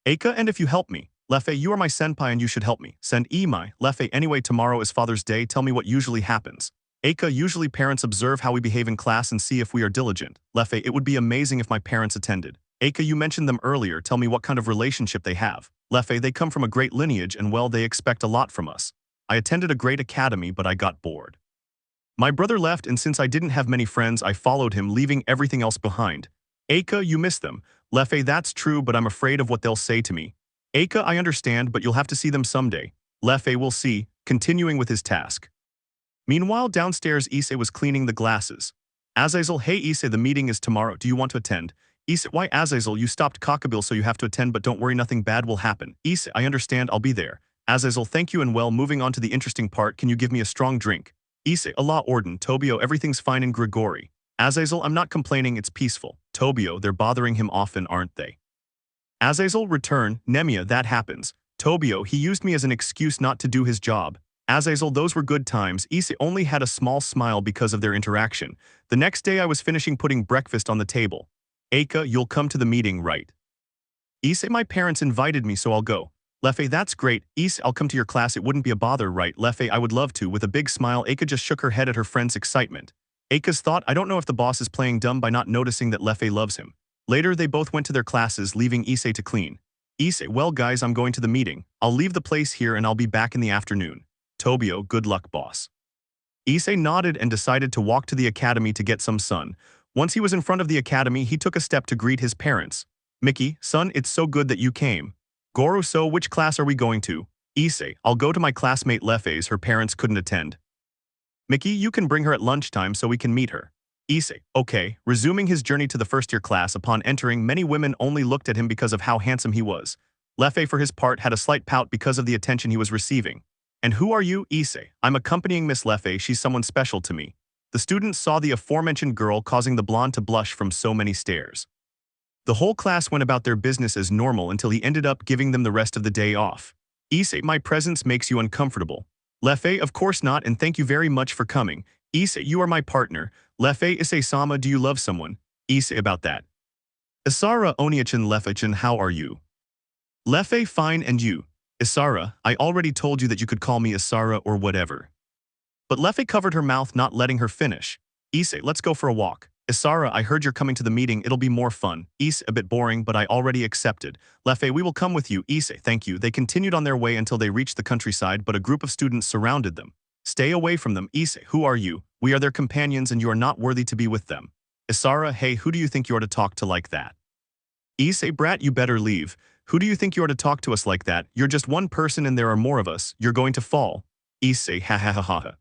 Aka, and if you help me. Leffe, you are my senpai and you should help me. Send Imai. Leffe, anyway, tomorrow is Father's Day, tell me what usually happens. Aka, usually parents observe how we behave in class and see if we are diligent. Leffe, it would be amazing if my parents attended. Aka, you mentioned them earlier, tell me what kind of relationship they have. Leffe, they come from a great lineage and well, they expect a lot from us. I attended a great academy, but I got bored. My brother left, and since I didn't have many friends, I followed him, leaving everything else behind. Aka, you miss them. Leffe, that's true, but I'm afraid of what they'll say to me. Aka, I understand, but you'll have to see them someday. Leffe, we'll see, continuing with his task. Meanwhile, downstairs, Issei was cleaning the glasses. Azazel, hey Issei, the meeting is tomorrow, do you want to attend? Issei, why Azazel, you stopped Cockabill so you have to attend, but don't worry, nothing bad will happen. Issei, I understand, I'll be there. Azazel, thank you, and well, moving on to the interesting part, can you give me a strong drink? Issei, Allah Orden, Tobio, everything's fine in Gregory. Azazel, I'm not complaining, it's peaceful. Tobio, they're bothering him often, aren't they? Azazel, return, Nemea, that happens. Tobio, he used me as an excuse not to do his job. Azazel, those were good times. Issei only had a small smile because of their interaction. The next day I was finishing putting breakfast on the table. Aka, you'll come to the meeting, right? Issei, my parents invited me, so I'll go. Leffe, that's great. Issei, I'll come to your class, it wouldn't be a bother, right? Leffe, I would love to. With a big smile, Aka just shook her head at her friend's excitement. Aka's thought, I don't know if the boss is playing dumb by not noticing that Leffe loves him. Later, they both went to their classes, leaving Issei to clean. Issei, well guys, I'm going to the meeting. I'll leave the place here and I'll be back in the afternoon. Tobio, good luck, boss. Issei nodded and decided to walk to the academy to get some sun. Once he was in front of the academy, he took a step to greet his parents. Mickey, son, it's so good that you came. Goro, so which class are we going to? Issei, I'll go to my classmate Leffe's, her parents couldn't attend. Mickey, you can bring her at lunchtime so we can meet her. Issei, okay, resuming his journey to the first-year class. Upon entering, many women only looked at him because of how handsome he was. Leffe, for his part, had a slight pout because of the attention he was receiving. And who are you? Issei, I'm accompanying Miss Leffe, she's someone special to me. The students saw the aforementioned girl, causing the blonde to blush from so many stares. The whole class went about their business as normal until he ended up giving them the rest of the day off. Issei, my presence makes you uncomfortable. Leffe, of course not, and thank you very much for coming. Issei, you are my partner. Leffe, Issei-sama, do you love someone? Issei, about that. Isara, Oniachan, Leffe-chan, how are you? Leffe, fine, and you? Isara, I already told you that you could call me Isara or whatever. But Leffe covered her mouth, not letting her finish. Issei, let's go for a walk. Isara, I heard you're coming to the meeting, it'll be more fun. Issei, a bit boring, but I already accepted. Leffe, we will come with you. Issei, thank you. They continued on their way until they reached the countryside, but a group of students surrounded them. Stay away from them. Issei, who are you? We are their companions and you are not worthy to be with them. Isara, hey, who do you think you are to talk to like that? Issei, brat, you better leave. Who do you think you are to talk to us like that? You're just one person and there are more of us. You're going to fall. Issei, ha ha ha ha ha.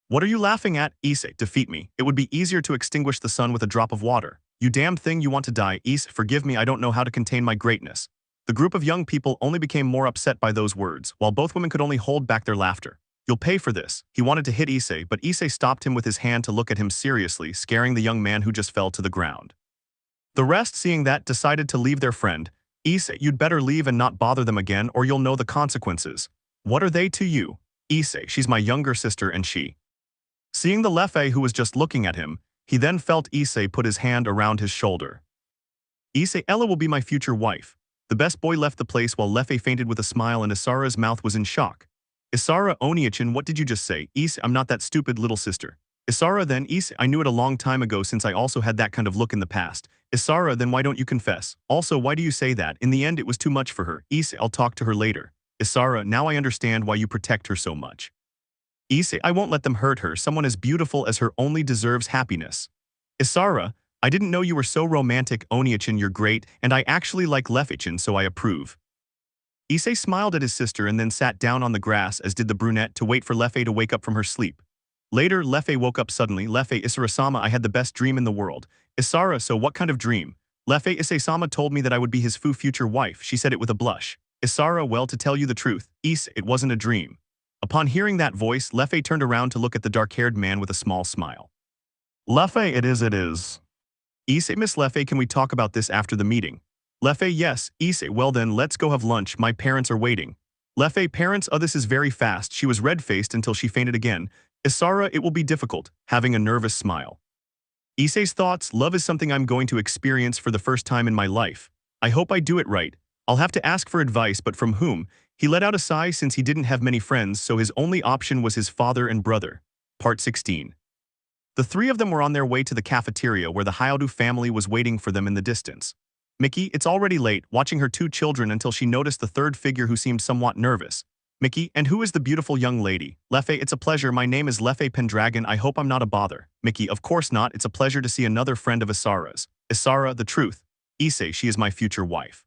What are you laughing at? Issei, defeat me. It would be easier to extinguish the sun with a drop of water. You damn thing, you want to die. Issei, forgive me, I don't know how to contain my greatness. The group of young people only became more upset by those words, while both women could only hold back their laughter. You'll pay for this. He wanted to hit Issei, but Issei stopped him with his hand to look at him seriously, scaring the young man who just fell to the ground. The rest, seeing that, decided to leave their friend. Issei, you'd better leave and not bother them again or you'll know the consequences. What are they to you? Issei, she's my younger sister and she. Seeing the Lefei who was just looking at him, he then felt Issei put his hand around his shoulder. Issei, Ella will be my future wife. The best boy left the place while Lefei fainted with a smile and Isara's mouth was in shock. Isara, Oniachin, what did you just say? Issei, I'm not that stupid little sister. Isara, then Issei, I knew it a long time ago since I also had that kind of look in the past. Isara, then why don't you confess? Also, why do you say that? In the end it was too much for her. Issei, I'll talk to her later. Isara, now I understand why you protect her so much. Issei, I won't let them hurt her. Someone as beautiful as her only deserves happiness. Isara, I didn't know you were so romantic. Oniachin, you're great, and I actually like Lefei-chan, so I approve. Issei smiled at his sister and then sat down on the grass, as did the brunette, to wait for Lefei to wake up from her sleep. Later, Lefei woke up suddenly. Lefei, Isara-sama, I had the best dream in the world. Isara, so what kind of dream? Lefei, Issei-sama told me that I would be his future wife. She said it with a blush. Isara, well, to tell you the truth, Issei, it wasn't a dream. Upon hearing that voice, Lefei turned around to look at the dark-haired man with a small smile. Lefei, it is. Issei, Miss Lefei, can we talk about this after the meeting? Lefei, yes. Issei, well then, let's go have lunch. My parents are waiting. Lefei, parents, this is very fast. She was red-faced until she fainted again. Isara, it will be difficult, having a nervous smile. Issei's thoughts, love is something I'm going to experience for the first time in my life. I hope I do it right. I'll have to ask for advice, but from whom? He let out a sigh since he didn't have many friends, so his only option was his father and brother. Part 16. The three of them were on their way to the cafeteria where the Hyodu family was waiting for them in the distance. Mickey, it's already late, watching her two children until she noticed the third figure who seemed somewhat nervous. Mickey, and who is the beautiful young lady? Lefei, it's a pleasure. My name is Lefei Pendragon. I hope I'm not a bother. Mickey, of course not. It's a pleasure to see another friend of Isara's. Isara, the truth. Issei, she is my future wife.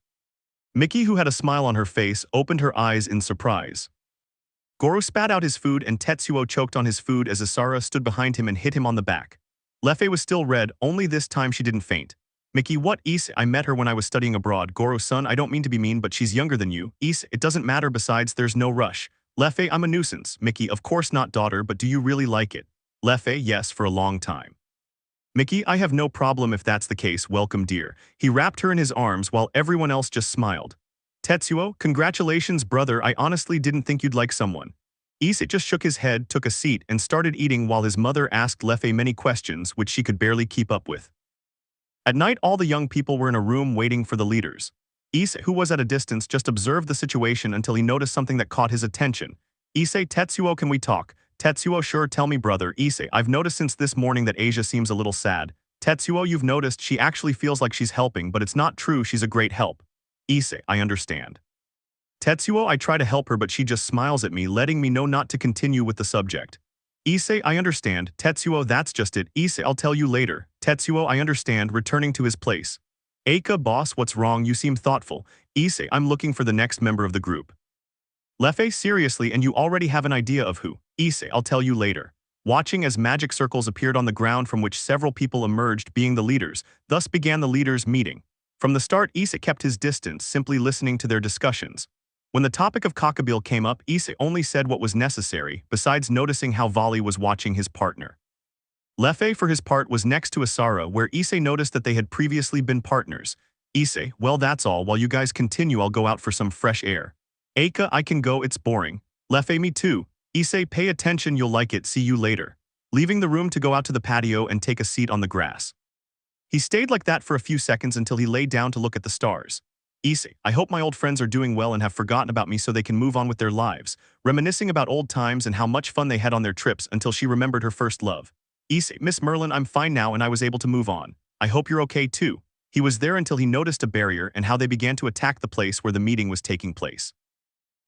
Mickey, who had a smile on her face, opened her eyes in surprise. Goro spat out his food and Tetsuo choked on his food as Isara stood behind him and hit him on the back. Lefei was still red, only this time she didn't faint. Mickey, what? Issei, I met her when I was studying abroad. Goro-san, I don't mean to be mean, but she's younger than you. Issei, it doesn't matter, besides there's no rush. Lefei, I'm a nuisance. Mickey, of course not, daughter, but do you really like it? Lefei, yes, for a long time. Mickey, I have no problem if that's the case. Welcome, dear. He wrapped her in his arms while everyone else just smiled. Tetsuo, congratulations, brother. I honestly didn't think you'd like someone. Issei just shook his head, took a seat, and started eating while his mother asked Lefei many questions which she could barely keep up with. At night, all the young people were in a room waiting for the leaders. Issei, who was at a distance, just observed the situation until he noticed something that caught his attention. Issei, Tetsuo, can we talk? Tetsuo, sure, tell me, brother. Issei, I've noticed since this morning that Asia seems a little sad. Tetsuo, you've noticed she actually feels like she's helping, but it's not true. She's a great help. Issei, I understand. Tetsuo, I try to help her, but she just smiles at me, letting me know not to continue with the subject. Issei, I understand. Tetsuo, that's just it. Issei, I'll tell you later. Tetsuo, I understand, returning to his place. Eika, boss, what's wrong? You seem thoughtful. Issei, I'm looking for the next member of the group. Lefei, seriously, and you already have an idea of who? Issei, I'll tell you later. Watching as magic circles appeared on the ground from which several people emerged, being the leaders, thus began the leaders' meeting. From the start, Issei kept his distance, simply listening to their discussions. When the topic of Cockabille came up, Issei only said what was necessary, besides noticing how Vali was watching his partner. Lefei, for his part, was next to Isara, where Issei noticed that they had previously been partners. Issei, well, that's all. While you guys continue, I'll go out for some fresh air. Eika, I can go, it's boring. Lefei, me too. Issei, pay attention, you'll like it, see you later. Leaving the room to go out to the patio and take a seat on the grass. He stayed like that for a few seconds until he lay down to look at the stars. Issei, I hope my old friends are doing well and have forgotten about me so they can move on with their lives, reminiscing about old times and how much fun they had on their trips until she remembered her first love. Issei, Miss Merlin, I'm fine now and I was able to move on. I hope you're okay too. He was there until he noticed a barrier and how they began to attack the place where the meeting was taking place.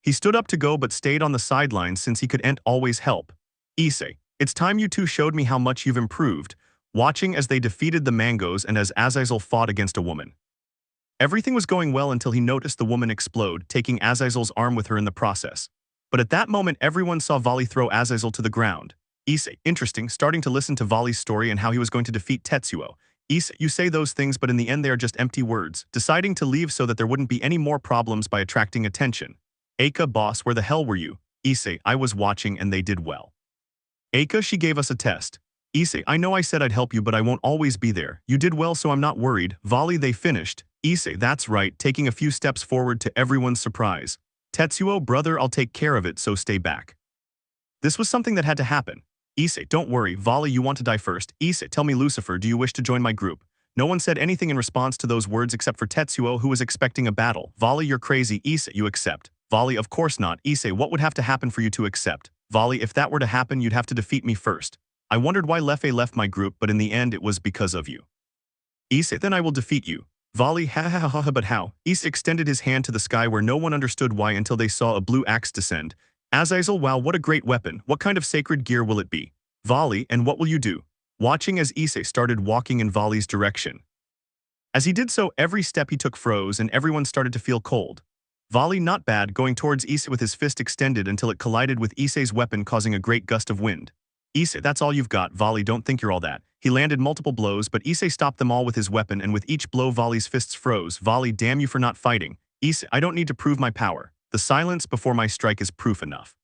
He stood up to go but stayed on the sidelines since he couldn't always help. Issei, it's time you two showed me how much you've improved, watching as they defeated the Mangoes and as Azazel fought against a woman. Everything was going well until he noticed the woman explode, taking Azazel's arm with her in the process. But at that moment, everyone saw Vali throw Azazel to the ground. Issei, interesting, starting to listen to Vali's story and how he was going to defeat Tetsuo. Issei, you say those things, but in the end they are just empty words, deciding to leave so that there wouldn't be any more problems by attracting attention. Eika, boss, where the hell were you? Issei, I was watching and they did well. Eika, she gave us a test. Issei, I know I said I'd help you, but I won't always be there. You did well, so I'm not worried. Vali, they finished. Issei, that's right, taking a few steps forward to everyone's surprise. Tetsuo, brother, I'll take care of it, so stay back. This was something that had to happen. Issei, don't worry, Volley, you want to die first. Issei, tell me, Lucifer, do you wish to join my group? No one said anything in response to those words except for Tetsuo, who was expecting a battle. Volley, you're crazy. Issei, you accept. Volley, of course not. Issei, what would have to happen for you to accept? Volley, if that were to happen, you'd have to defeat me first. I wondered why Lefei left my group, but in the end it was because of you. Issei, then I will defeat you. Volley, ha ha ha ha, but how? Issei extended his hand to the sky where no one understood why until they saw a blue axe descend. Azazel, wow, what a great weapon. What kind of sacred gear will it be? Volley, and what will you do? Watching as Issei started walking in Volley's direction. As he did so, every step he took froze and everyone started to feel cold. Volley, not bad, going towards Issei with his fist extended until it collided with Issei's weapon, causing a great gust of wind. Issei, that's all you've got. Volley, don't think you're all that. He landed multiple blows, but Issei stopped them all with his weapon, and with each blow Volley's fists froze. Volley, damn you for not fighting. Issei, I don't need to prove my power. The silence before my strike is proof enough.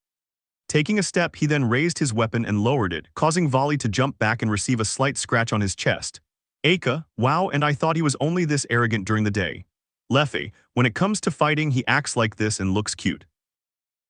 Taking a step, he then raised his weapon and lowered it, causing Volley to jump back and receive a slight scratch on his chest. Aka, wow, and I thought he was only this arrogant during the day. Lefei, when it comes to fighting, he acts like this and looks cute.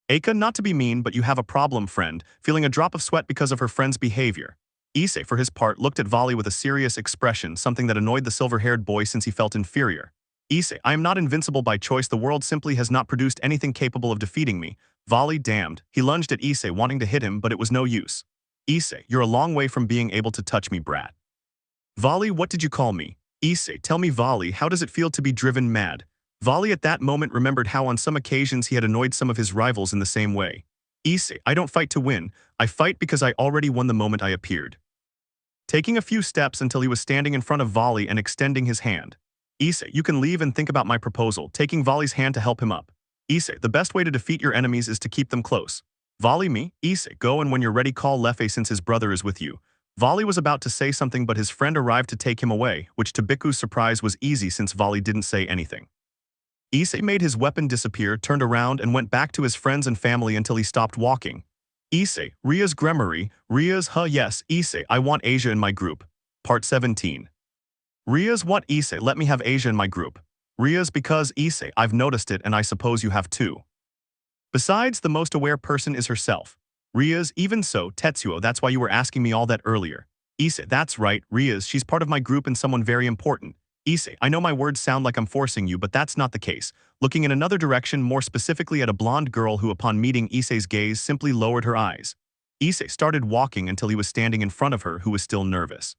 Aka, not to be mean, but you have a problem, friend, feeling a drop of sweat because of her friend's behavior. Issei, for his part, looked at Volley with a serious expression, something that annoyed the silver-haired boy since he felt inferior. Issei, I am not invincible by choice. The world simply has not produced anything capable of defeating me. Volley, damned. He lunged at Issei, wanting to hit him, but it was no use. Issei, you're a long way from being able to touch me, brat. Volley, what did you call me? Issei, tell me, Volley, how does it feel to be driven mad? Volley at that moment remembered how on some occasions he had annoyed some of his rivals in the same way. Issei, I don't fight to win. I fight because I already won the moment I appeared. Taking a few steps until he was standing in front of Volley and extending his hand. Issei, you can leave and think about my proposal, taking Volley's hand to help him up. Issei, the best way to defeat your enemies is to keep them close. Volley, me? Issei, go, and when you're ready call Lefei since his brother is with you. Volley was about to say something, but his friend arrived to take him away, which to Biku's surprise was easy since Volley didn't say anything. Issei made his weapon disappear, turned around, and went back to his friends and family until he stopped walking. Issei, Rias Gremory, Rias, yes, Issei, I want Asia in my group. Part 17. Rias, what? Issei, let me have Asia in my group. Rias, because Issei, I've noticed it and I suppose you have too. Besides, the most aware person is herself. Rias, even so, Tetsuo, that's why you were asking me all that earlier. Issei, that's right, Rias, she's part of my group and someone very important. Issei, I know my words sound like I'm forcing you, but that's not the case. Looking in another direction, more specifically at a blonde girl who upon meeting Issei's gaze simply lowered her eyes. Issei started walking until he was standing in front of her, who was still nervous.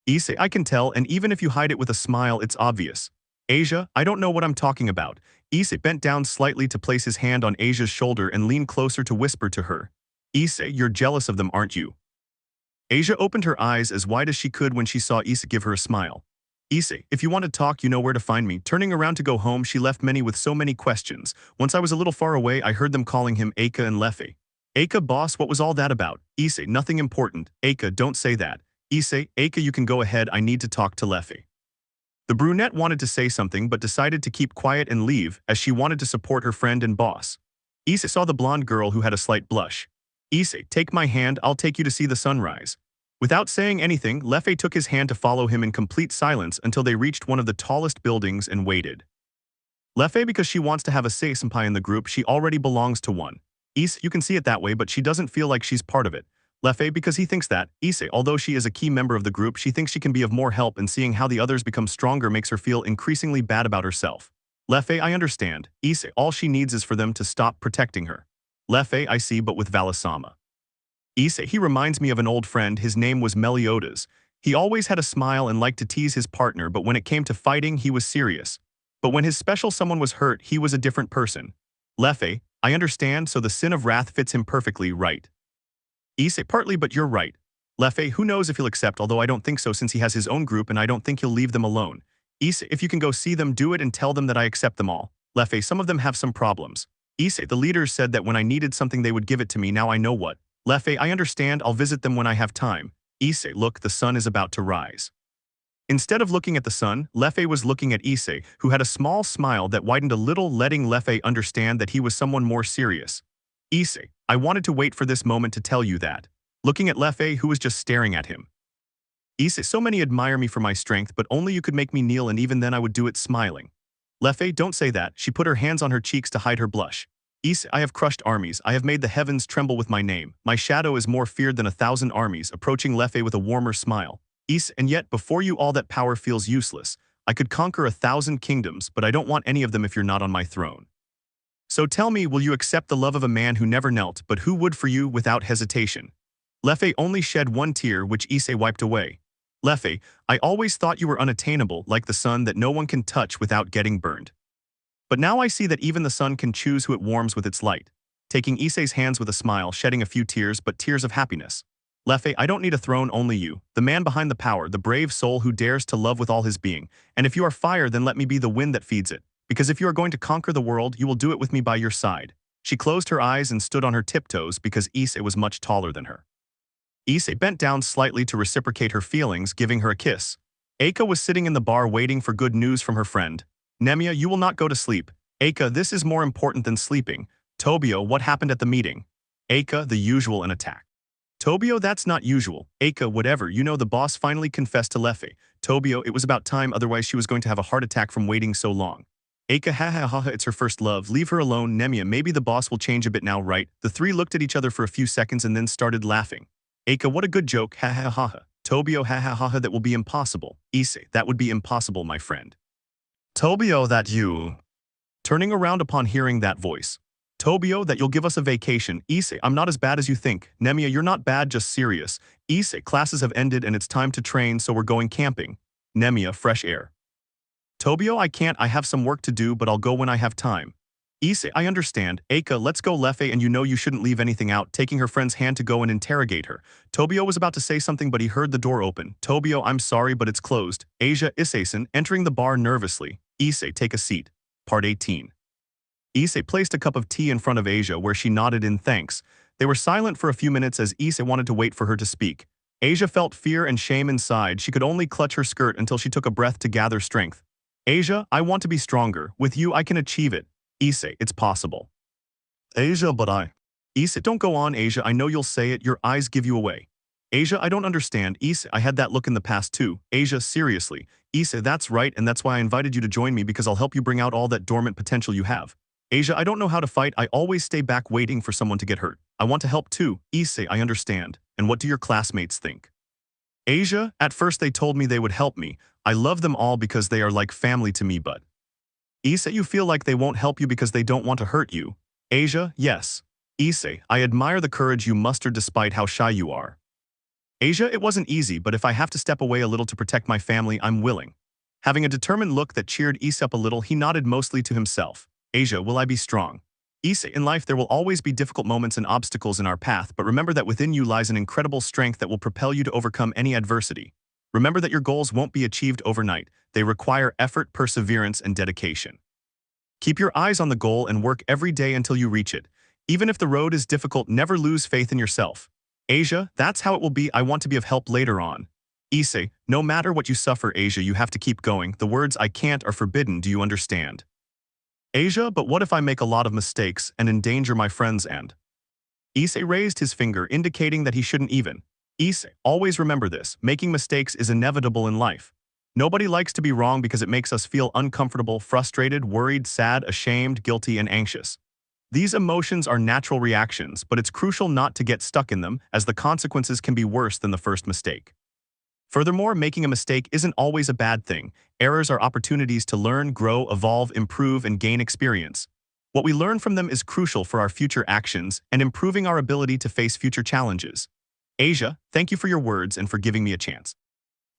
Issei, I can tell, and even if you hide it with a smile, it's obvious. Asia, I don't know what I'm talking about. Issei bent down slightly to place his hand on Asia's shoulder and leaned closer to whisper to her. Issei, you're jealous of them, aren't you? Asia opened her eyes as wide as she could when she saw Issei give her a smile. Issei, if you want to talk, you know where to find me. Turning around to go home, she left many with so many questions. Once I was a little far away, I heard them calling him Aka and Lefei. Aka, boss, what was all that about? Issei, nothing important. Aka, don't say that. Issei, Aka, you can go ahead, I need to talk to Lefei. The brunette wanted to say something but decided to keep quiet and leave as she wanted to support her friend and boss. Issei saw the blonde girl who had a slight blush. Issei, take my hand, I'll take you to see the sunrise. Without saying anything, Lefei took his hand to follow him in complete silence until they reached one of the tallest buildings and waited. Lefei, because she wants to have a senpai in the group, she already belongs to one. Issei, you can see it that way, but she doesn't feel like she's part of it. Lefei, because he thinks that. Issei, although she is a key member of the group, she thinks she can be of more help, and seeing how the others become stronger makes her feel increasingly bad about herself. Lefei, I understand. Issei, all she needs is for them to stop protecting her. Lefei, I see, but with Valisama. Issei, he reminds me of an old friend, his name was Meliodas. He always had a smile and liked to tease his partner, but when it came to fighting, he was serious. But when his special someone was hurt, he was a different person. Lefei, I understand, so the sin of wrath fits him perfectly, right? Issei, partly, but you're right. Lefei, who knows if he'll accept, although I don't think so since he has his own group and I don't think he'll leave them alone. Issei, if you can go see them, do it and tell them that I accept them all. Lefei, some of them have some problems. Issei, the leaders said that when I needed something they would give it to me, now I know what. Lefei, I understand, I'll visit them when I have time. Issei, look, the sun is about to rise. Instead of looking at the sun, Lefei was looking at Issei, who had a small smile that widened a little, letting Lefei understand that he was someone more serious. Issei, I wanted to wait for this moment to tell you that. Looking at Lefei, who was just staring at him. Issei, so many admire me for my strength, but only you could make me kneel and even then I would do it smiling. Lefei, don't say that. She put her hands on her cheeks to hide her blush. Issei, I have crushed armies. I have made the heavens tremble with my name. My shadow is more feared than 1,000 armies, approaching Lefei with a warmer smile. Issei, and yet, before you all that power feels useless. I could conquer 1,000 kingdoms, but I don't want any of them if you're not on my throne. So tell me, will you accept the love of a man who never knelt, but who would for you without hesitation? Lefei only shed one tear, which Issei wiped away. Lefei, I always thought you were unattainable, like the sun that no one can touch without getting burned. But now I see that even the sun can choose who it warms with its light. Taking Issei's hands with a smile, shedding a few tears, but tears of happiness. Lefei, I don't need a throne, only you, the man behind the power, the brave soul who dares to love with all his being. And if you are fire, then let me be the wind that feeds it. Because if you are going to conquer the world, you will do it with me by your side. She closed her eyes and stood on her tiptoes because Issei was much taller than her. Issei bent down slightly to reciprocate her feelings, giving her a kiss. Eika was sitting in the bar waiting for good news from her friend. Nemea, you will not go to sleep. Eika, this is more important than sleeping. Tobio, what happened at the meeting? Eika, the usual, an attack. Tobio, that's not usual. Eika, whatever, you know the boss finally confessed to Lefei. Tobio, it was about time, otherwise she was going to have a heart attack from waiting so long. Eika, ha ha ha ha, it's her first love, leave her alone. Nemea, maybe the boss will change a bit now, right? The three looked at each other for a few seconds and then started laughing. Eika, what a good joke, ha ha ha ha. Tobio, ha ha ha ha, that will be impossible. Issei, that would be impossible, my friend. Tobio, that you... Turning around upon hearing that voice. Tobio, that you'll give us a vacation. Issei, I'm not as bad as you think. Nemea, you're not bad, just serious. Issei, classes have ended and it's time to train, so we're going camping. Nemea, fresh air. Tobio, I can't, I have some work to do, but I'll go when I have time. Issei, I understand. Eika, let's go. Lefei, and you know you shouldn't leave anything out, taking her friend's hand to go and interrogate her. Tobio was about to say something, but he heard the door open. Tobio, I'm sorry, but it's closed. Asia, Issei-san, entering the bar nervously. Issei, take a seat. Part 18. Issei placed a cup of tea in front of Asia, where she nodded in thanks. They were silent for a few minutes as Issei wanted to wait for her to speak. Asia felt fear and shame inside. She could only clutch her skirt until she took a breath to gather strength. Asia, I want to be stronger. With you, I can achieve it. Issei, it's possible. Asia, but I... Issei, don't go on, Asia, I know you'll say it, your eyes give you away. Asia, I don't understand. Issei, I had that look in the past too. Asia, seriously. Issei, that's right, and that's why I invited you to join me, because I'll help you bring out all that dormant potential you have. Asia, I don't know how to fight, I always stay back waiting for someone to get hurt. I want to help too. Issei, I understand. And what do your classmates think? Asia, at first they told me they would help me. I love them all because they are like family to me, but... Issei, you feel like they won't help you because they don't want to hurt you. Asia, yes. Issei, I admire the courage you mustered despite how shy you are. Asia, it wasn't easy, but if I have to step away a little to protect my family, I'm willing. Having a determined look that cheered Issei up a little, he nodded mostly to himself. Asia, will I be strong? Issei, in life there will always be difficult moments and obstacles in our path, but remember that within you lies an incredible strength that will propel you to overcome any adversity. Remember that your goals won't be achieved overnight. They require effort, perseverance, and dedication. Keep your eyes on the goal and work every day until you reach it. Even if the road is difficult, never lose faith in yourself. Asia, that's how it will be. I want to be of help later on. Issei, no matter what you suffer, Asia, you have to keep going. The words I can't are forbidden, do you understand? Asia, but what if I make a lot of mistakes and endanger my friends and... Issei raised his finger, indicating that he shouldn't even. Issei, always remember this, making mistakes is inevitable in life. Nobody likes to be wrong because it makes us feel uncomfortable, frustrated, worried, sad, ashamed, guilty, and anxious. These emotions are natural reactions, but it's crucial not to get stuck in them, as the consequences can be worse than the first mistake. Furthermore, making a mistake isn't always a bad thing. Errors are opportunities to learn, grow, evolve, improve, and gain experience. What we learn from them is crucial for our future actions and improving our ability to face future challenges. Asia, thank you for your words and for giving me a chance.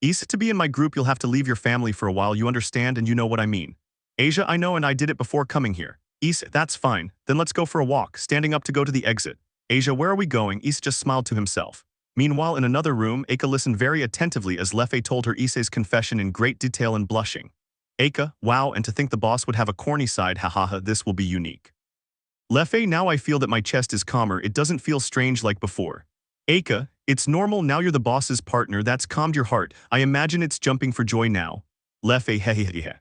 Issei, to be in my group, you'll have to leave your family for a while, you understand, and you know what I mean. Asia, I know, and I did it before coming here. Issei, that's fine. Then let's go for a walk, standing up to go to the exit. Asia, where are we going? Issei just smiled to himself. Meanwhile, in another room, Eika listened very attentively as Lefei told her Issei's confession in great detail and blushing. Eika, wow, and to think the boss would have a corny side, hahaha, this will be unique. Lefei, now I feel that my chest is calmer, it doesn't feel strange like before. Eika, it's normal, now you're the boss's partner, that's calmed your heart, I imagine it's jumping for joy now. Lefei, hehehehe.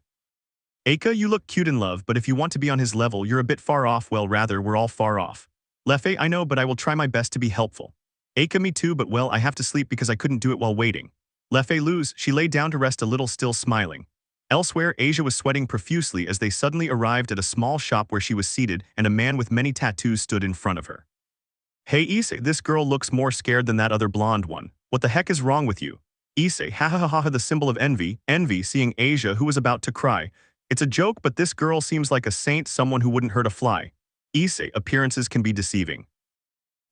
Eika, you look cute in love, but if you want to be on his level, you're a bit far off, well rather, we're all far off. Lefei, I know, but I will try my best to be helpful. Eika, me too, but well, I have to sleep because I couldn't do it while waiting. Leffe lose, she lay down to rest a little, still smiling. Elsewhere, Asia was sweating profusely as they suddenly arrived at a small shop where she was seated and a man with many tattoos stood in front of her. Hey Issei, this girl looks more scared than that other blonde one. What the heck is wrong with you? Issei, ha ha ha ha, the symbol of envy, seeing Asia who was about to cry. It's a joke, but this girl seems like a saint, someone who wouldn't hurt a fly. Issei, appearances can be deceiving.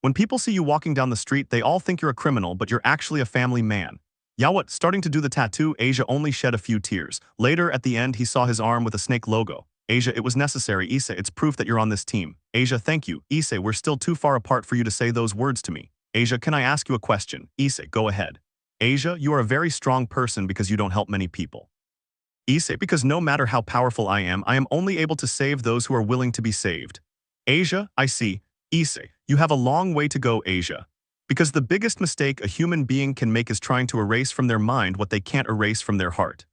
When people see you walking down the street, they all think you're a criminal, but you're actually a family man. Yawat, starting to do the tattoo, Asia only shed a few tears. Later, at the end, he saw his arm with a snake logo. Asia, it was necessary. Issei, it's proof that you're on this team. Asia, thank you. Issei, we're still too far apart for you to say those words to me. Asia, can I ask you a question? Issei, go ahead. Asia, you are a very strong person because you don't help many people. Issei, because no matter how powerful I am only able to save those who are willing to be saved. Asia, I see. Issei, you have a long way to go, Asia. Because the biggest mistake a human being can make is trying to erase from their mind what they can't erase from their heart.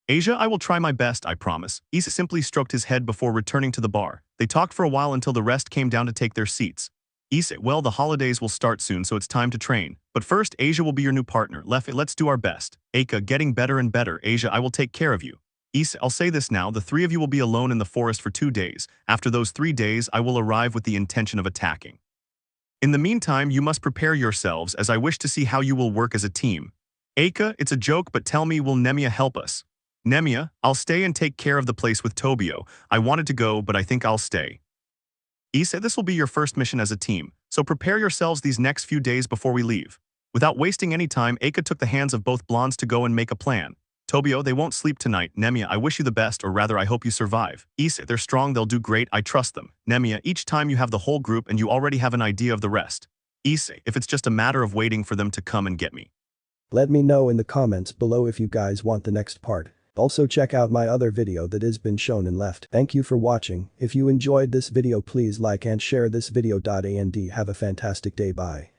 Asia, I will try my best, I promise. Issei simply stroked his head before returning to the bar. They talked for a while until the rest came down to take their seats. Issei, well, the holidays will start soon, so it's time to train. But first, Asia will be your new partner. Leffe, let's do our best. Aka, getting better and better. Asia, I will take care of you. Issei, I'll say this now, the three of you will be alone in the forest for 2 days. After those 3 days, I will arrive with the intention of attacking. In the meantime, you must prepare yourselves, as I wish to see how you will work as a team. Aka, it's a joke, but tell me, will Nemea help us? Nemea, I'll stay and take care of the place with Tobio. I wanted to go, but I think I'll stay. Issei, this will be your first mission as a team, so prepare yourselves these next few days before we leave. Without wasting any time, Aka took the hands of both blondes to go and make a plan. Tobio, they won't sleep tonight. Nemea, I wish you the best, or rather I hope you survive. Issei, they're strong, they'll do great, I trust them. Nemea, each time you have the whole group and you already have an idea of the rest. Issei, if it's just a matter of waiting for them to come and get me. Let me know in the comments below if you guys want the next part. Also check out my other video that has been shown and left. Thank you for watching. If you enjoyed this video, please like and share this video. And have a fantastic day. Bye.